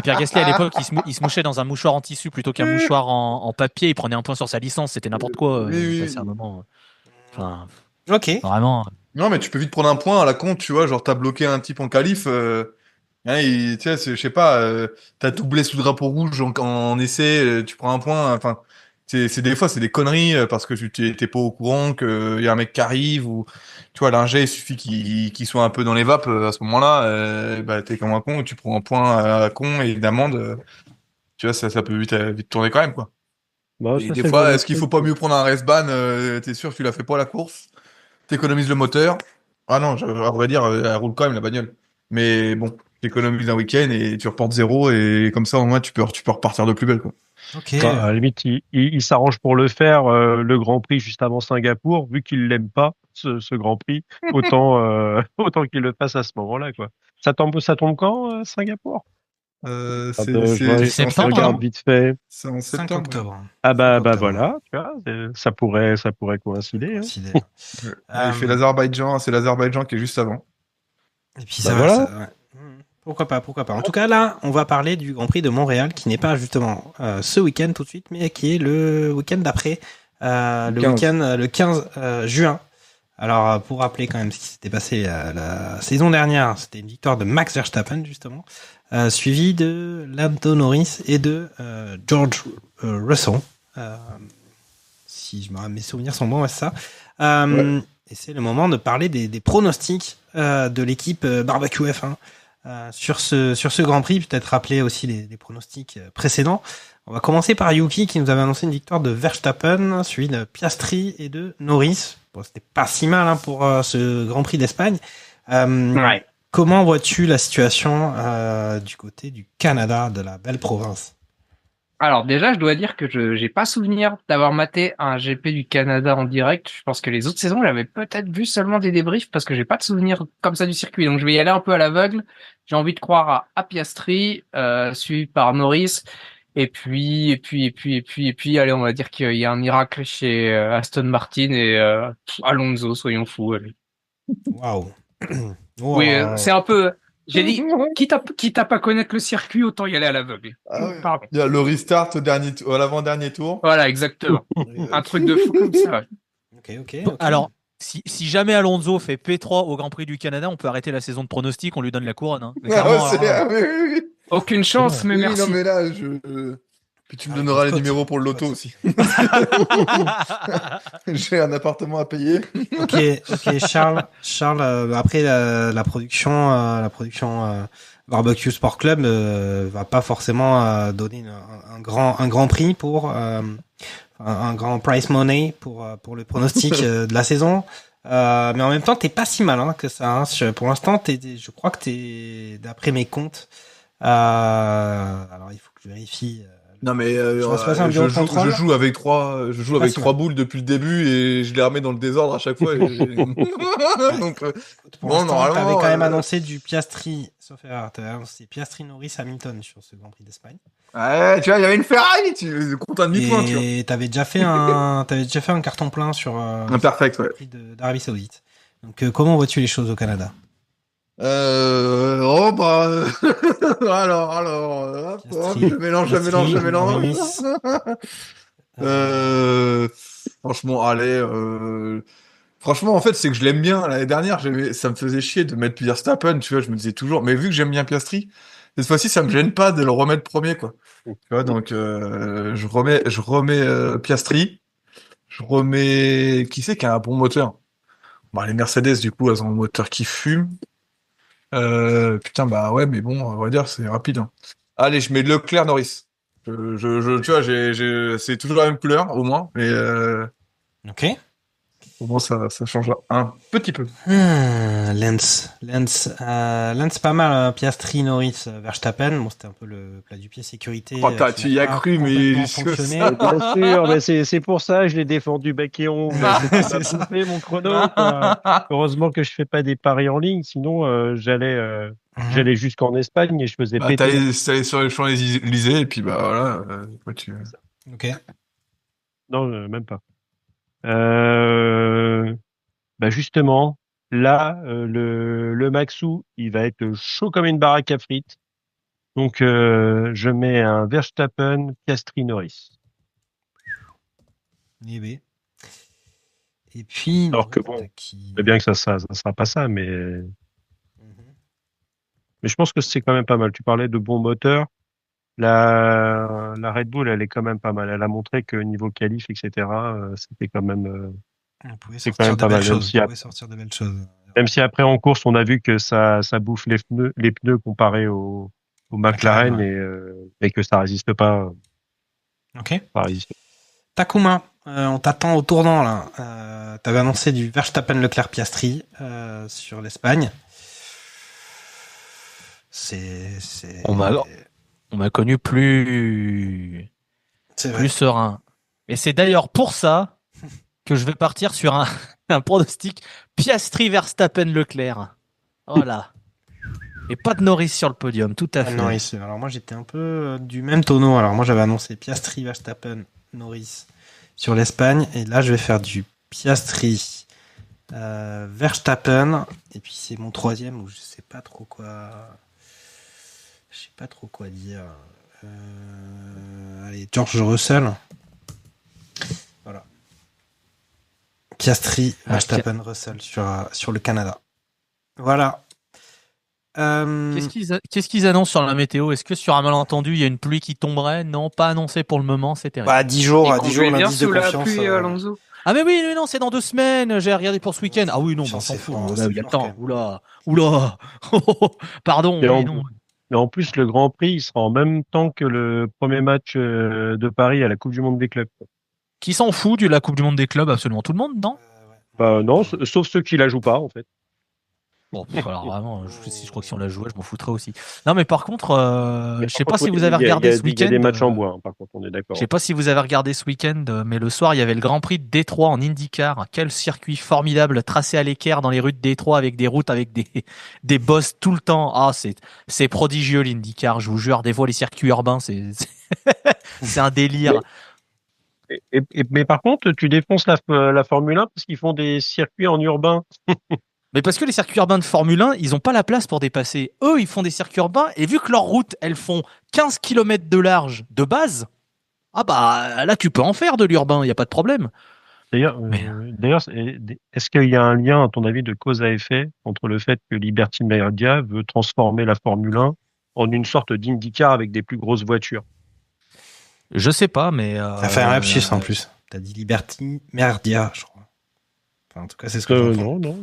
Pierre Gasly à l'époque, il se mouchait dans un mouchoir en tissu plutôt qu'un mouchoir en papier. Il prenait 1 point sur sa licence, c'était n'importe quoi. Oui. C'est un moment. Enfin, ok. Vraiment. Non, mais tu peux vite prendre 1 point à la con, tu vois, genre t'as bloqué un type en qualif. Tu sais, je sais pas, t'as doublé sous drapeau rouge en essai, tu prends 1 point. Enfin, c'est des fois c'est des conneries parce que tu t'es pas au courant qu'il y a un mec qui arrive ou tu vois l'ingé il suffit qu'il soit un peu dans les vapes à ce moment-là, bah t'es comme un con, tu prends 1 point à la con et d'amende. Tu vois ça peut vite tourner quand même quoi. Bon, et des fois, est-ce qu'il faut pas mieux prendre un race ban t'es sûr que tu la fais pas la course, t'économises le moteur. Ah non, à vrai dire, elle roule quand même la bagnole. Mais bon, t'économises un week-end et tu reportes 0 et comme ça au moins tu peux repartir de plus belle quoi. Ok. Enfin, à la limite, il s'arrange pour le faire le Grand Prix juste avant Singapour, vu qu'il l'aime pas ce Grand Prix, autant qu'il le fasse à ce moment-là quoi. Ça tombe quand Singapour? C'est septembre. Regarde vite fait. C'est en 5 septembre. octobre. Ah bah octobre. voilà, tu vois, ça pourrait coïncider. Hein. Il fait l'Azerbaïdjan, c'est l'Azerbaïdjan qui est juste avant. Et puis Bah ça voilà. va. Ouais. Pourquoi pas. En tout cas, là, on va parler du Grand Prix de Montréal, qui n'est pas justement ce week-end tout de suite, mais qui est le week-end d'après, le 15 juin. Alors, pour rappeler quand même ce qui s'était passé la saison dernière, c'était une victoire de Max Verstappen, justement, suivie de Lando Norris et de George Russell. Si mes souvenirs sont bons, c'est ça. Ouais. Et c'est le moment de parler des pronostics de l'équipe Barbecue F1 sur ce Grand Prix. Peut-être rappeler aussi les pronostics précédents. On va commencer par Yuki qui nous avait annoncé une victoire de Verstappen, suivi de Piastri et de Norris. Bon, c'était pas si mal hein, pour ce Grand Prix d'Espagne. Ouais. Comment vois-tu la situation du côté du Canada, de la belle province? Alors déjà, je dois dire que je j'ai pas souvenir d'avoir maté un GP du Canada en direct. Je pense que les autres saisons, j'avais peut-être vu seulement des débriefs parce que j'ai pas de souvenir comme ça du circuit. Donc je vais y aller un peu à l'aveugle. J'ai envie de croire à Piastri, suivi par Norris. Et puis, allez, on va dire qu'il y a un miracle chez Aston Martin et Alonso, soyons fous. Allez. Waouh. Oui, c'est un peu. J'ai dit, quitte à pas connaître le circuit, autant y aller à l'aveugle. Ah ouais. Pardon. Il y a le restart à l'avant-dernier tour. Voilà, exactement. Un truc de fou comme ça. Ok. Alors, si jamais Alonso fait P3 au Grand Prix du Canada, on peut arrêter la saison de pronostic, on lui donne la couronne. Hein. Mais clairement, oui. Aucune chance, mais Oui, merci. non, mais là, Puis tu me donneras les numéros pour le loto aussi. J'ai un appartement à payer. Ok, Charles, après la production Barbecue Sport Club va pas forcément donner un grand prix pour un grand prize money pour le pronostic de la saison. Mais en même temps, t'es pas si malin que ça. Hein. Pour l'instant, je crois que t'es, d'après mes comptes, alors il faut que je vérifie. Non mais je joue avec trois boules depuis le début et je les remets dans le désordre à chaque fois. Donc pour l'instant, t'avais quand même annoncé du Piastri, sauf erreur, t'avais annoncé Piastri, Norris, Hamilton sur ce Grand Prix d'Espagne. Ouais, tu vois, il y avait une Ferrari, tu comptes un demi-point, tu vois. Et t'avais déjà fait un carton plein sur un perfect, sur le Prix d'Arabie Saoudite. Donc comment vois-tu les choses au Canada? Alors, je mélange. Franchement, allez, franchement, en fait, c'est que je l'aime bien. L'année dernière, ça me faisait chier de mettre Verstappen, tu vois, je me disais toujours, mais vu que j'aime bien Piastri, cette fois-ci, ça me gêne pas de le remettre premier, quoi. Tu vois, donc, je remets Piastri, je remets, qui c'est qui a un bon moteur? Bah, les Mercedes, du coup, elles ont un moteur qui fume. Putain, bah ouais, mais bon, on va dire, c'est rapide. Hein. Allez, je mets Leclerc Norris. Tu vois, c'est toujours la même couleur, au moins, mais ok. Au moins, ça change un petit peu. Lens, pas mal. Piastri, Norris, Verstappen. Bon, c'était un peu le plat du pied sécurité. Oh, tu y as cru, mais bien sûr, mais c'est pour ça, je l'ai défendu bec et ongles. C'est ça fait mon chrono. Heureusement que je fais pas des paris en ligne, sinon j'allais jusqu'en Espagne et je faisais péter. T'allais sur les Champs-Élysées et puis bah voilà. Ok. Non, même pas. Bah justement, là, le Maxou, il va être chaud comme une baraque à frites. Donc, je mets un Verstappen, Piastri, Norris. Et puis, alors que bon, c'est bien que ça sera pas ça, mais je pense que c'est quand même pas mal. Tu parlais de bons moteurs. La Red Bull, elle est quand même pas mal. Elle a montré que niveau qualif, etc., c'était quand même. C'est quand même pas mal. Sortir de belles choses. Même si après en course, on a vu que ça bouffe les pneus comparé au McLaren et que ça résiste pas. Ok. Ça résiste. Takuma, on t'attend au tournant là. T'avais annoncé du Verstappen Leclerc Piastri sur l'Espagne. On m'a connu plus serein. Et c'est d'ailleurs pour ça que je vais partir sur un pronostic Piastri Verstappen Leclerc. Voilà. Et pas de Norris sur le podium, tout à fait. Norris. Alors moi j'étais un peu du même tonneau. Alors moi j'avais annoncé Piastri Verstappen Norris sur l'Espagne et là je vais faire du Piastri Verstappen et puis c'est mon troisième où je sais pas trop quoi dire. Allez, George Russell. Voilà. Piastri, Verstappen, Russell sur le Canada. Voilà. Qu'est-ce qu'ils annoncent sur la météo? Est-ce que sur un malentendu, il y a une pluie qui tomberait? Non, pas annoncé pour le moment, c'est terrible. Bah, 10 jours, l'indice de confiance. Pluie, Ah mais oui, non, c'est dans 2 semaines. J'ai regardé pour ce week-end. Ah oui, non, on s'en fout. Il y a le temps. Oula. Pardon. Mais en plus, le Grand Prix, il sera en même temps que le premier match de Paris à la Coupe du Monde des clubs. Qui s'en fout de la Coupe du Monde des clubs? Absolument tout le monde, non? Bah non, sauf ceux qui la jouent pas, en fait. Bon, alors vraiment, si je crois que si on la jouait, je m'en foutrais aussi. Non, mais par contre, Mais je sais par pas contre, si vous il avez y a- regardé ce il y a week-end. des matchs en bois, hein, par contre, on est Je d'accord. sais pas si vous avez regardé ce week-end, mais le soir, il y avait le Grand Prix de Détroit en IndyCar. Quel circuit formidable, tracé à l'équerre dans les rues de Détroit avec des routes avec des bosses tout le temps. Ah, c'est prodigieux l'IndyCar, je vous jure. Des fois, les circuits urbains, c'est un délire. Mais par contre, tu défonces la Formule 1 parce qu'ils font des circuits en urbain. Mais parce que les circuits urbains de Formule 1, ils ont pas la place pour dépasser. Eux, ils font des circuits urbains et vu que leurs routes, elles font 15 km de large de base, ah bah là, tu peux en faire de l'urbain, il y a pas de problème. D'ailleurs, est-ce qu'il y a un lien, à ton avis, de cause à effet entre le fait que Liberty Media veut transformer la Formule 1 en une sorte d'IndyCar avec des plus grosses voitures? Je sais pas, mais Ça fait un lapsus en plus. T'as dit Liberty Media, je crois. Enfin, en tout cas, c'est ce que j'entends. Non.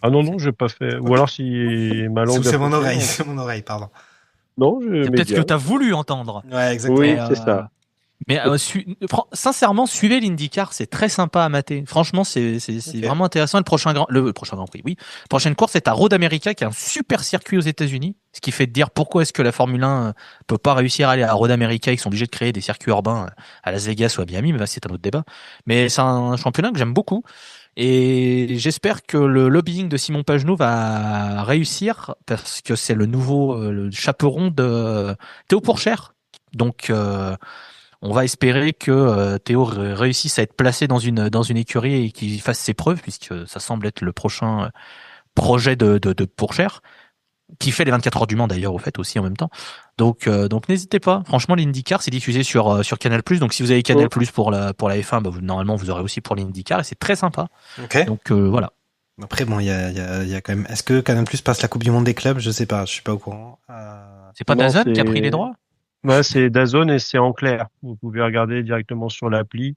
Ah non, j'ai pas fait. Ou alors si ma langue. C'est mon oreille, pardon. Non, c'est peut-être ce que t'as voulu entendre. Ouais, exactement. Oui, c'est ça. Mais sincèrement, suivez l'IndyCar, c'est très sympa à mater. Franchement, c'est vraiment intéressant. Le prochain Grand Prix, oui. La prochaine course est à Road America, qui est un super circuit aux États-Unis. Ce qui fait te dire pourquoi est-ce que la Formule 1 peut pas réussir à aller à Road America. Ils sont obligés de créer des circuits urbains à Las Vegas ou à Miami, mais là, c'est un autre débat. Mais c'est un championnat que j'aime beaucoup. Et j'espère que le lobbying de Simon Pagenaud va réussir parce que c'est le nouveau le chaperon de Théo Pourchère. Donc, on va espérer que Théo réussisse à être placé dans une écurie et qu'il fasse ses preuves, puisque ça semble être le prochain projet de Pourchère, qui fait les 24 heures du Mans d'ailleurs au fait aussi en même temps. Donc n'hésitez pas. Franchement, l'IndyCar c'est diffusé sur Canal+. Donc si vous avez Canal+ pour la F1, bah, normalement vous aurez aussi pour l'IndyCar et c'est très sympa. Okay. Donc voilà. Après bon, il y a quand même. Est-ce que Canal+ passe la Coupe du Monde des clubs? Je sais pas, je suis pas au courant. C'est pas DAZN qui a pris les droits? Ouais, c'est DAZN et c'est en clair. Vous pouvez regarder directement sur l'appli.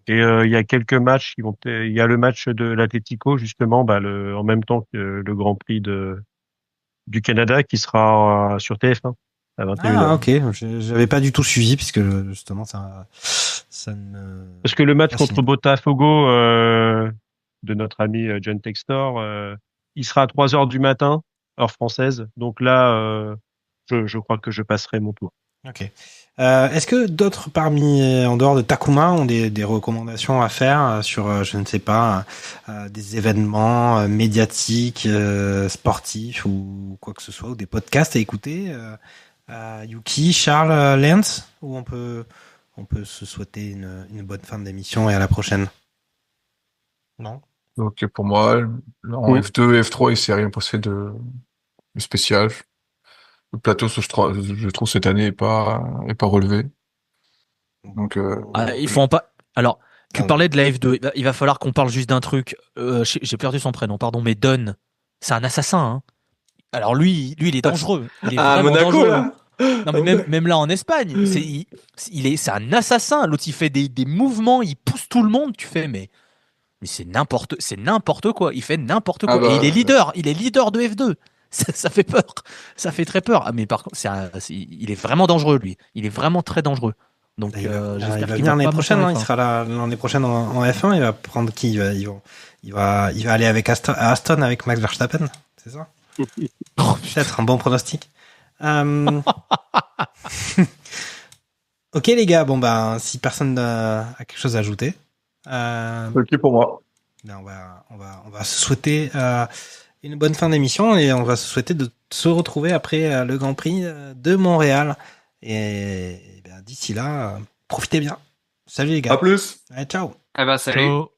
Et il y a quelques matchs qui vont. Il y a le match de l'Atlético justement, en même temps que le Grand Prix du Canada qui sera sur TF1 à 21h. Ah ok, j'avais pas du tout suivi puisque justement ça ne. Parce que le match contre Botafogo de notre ami John Textor, il sera à 3h du matin heure française. Donc là, je crois que je passerai mon tour. Ok. Est-ce que d'autres en dehors de Takuma, ont des recommandations à faire sur, je ne sais pas, des événements médiatiques, sportifs ou quoi que ce soit, ou des podcasts à écouter? Yuki, Charles, Lens, où on peut se souhaiter une bonne fin d'émission et à la prochaine. Non? Ok, pour moi, en F2 et F3, il s'est rien passé de spécial. Le plateau, je trouve cette année est pas relevé. Donc, il faut en pas. Alors, tu parlais de la F2. Il va falloir qu'on parle juste d'un truc. J'ai perdu son prénom, pardon, mais Don, c'est un assassin. Hein. Alors lui, il est dangereux. Il est vraiment Monaco, dangereux. là. Non mais même là en Espagne, c'est un assassin. L'autre il fait des mouvements, il pousse tout le monde. Tu fais mais c'est n'importe quoi. Il fait n'importe quoi. Et il est leader de F2. Ça fait peur. Ça fait très peur. Ah, mais par contre, il est vraiment dangereux, lui. Il est vraiment très dangereux. Donc, il va j'espère venir l'année prochaine. Il sera là l'année prochaine en F1. Il va prendre qui? Il va aller avec Aston avec Max Verstappen. C'est ça? Peut-être un bon pronostic. Ok, les gars. Bon, si personne a quelque chose à ajouter. Ok pour moi. On va se souhaiter une bonne fin d'émission et on va se souhaiter de se retrouver après le Grand Prix de Montréal. Et d'ici là, profitez bien. Salut les gars. À plus. Allez, ciao. Salut. Ciao.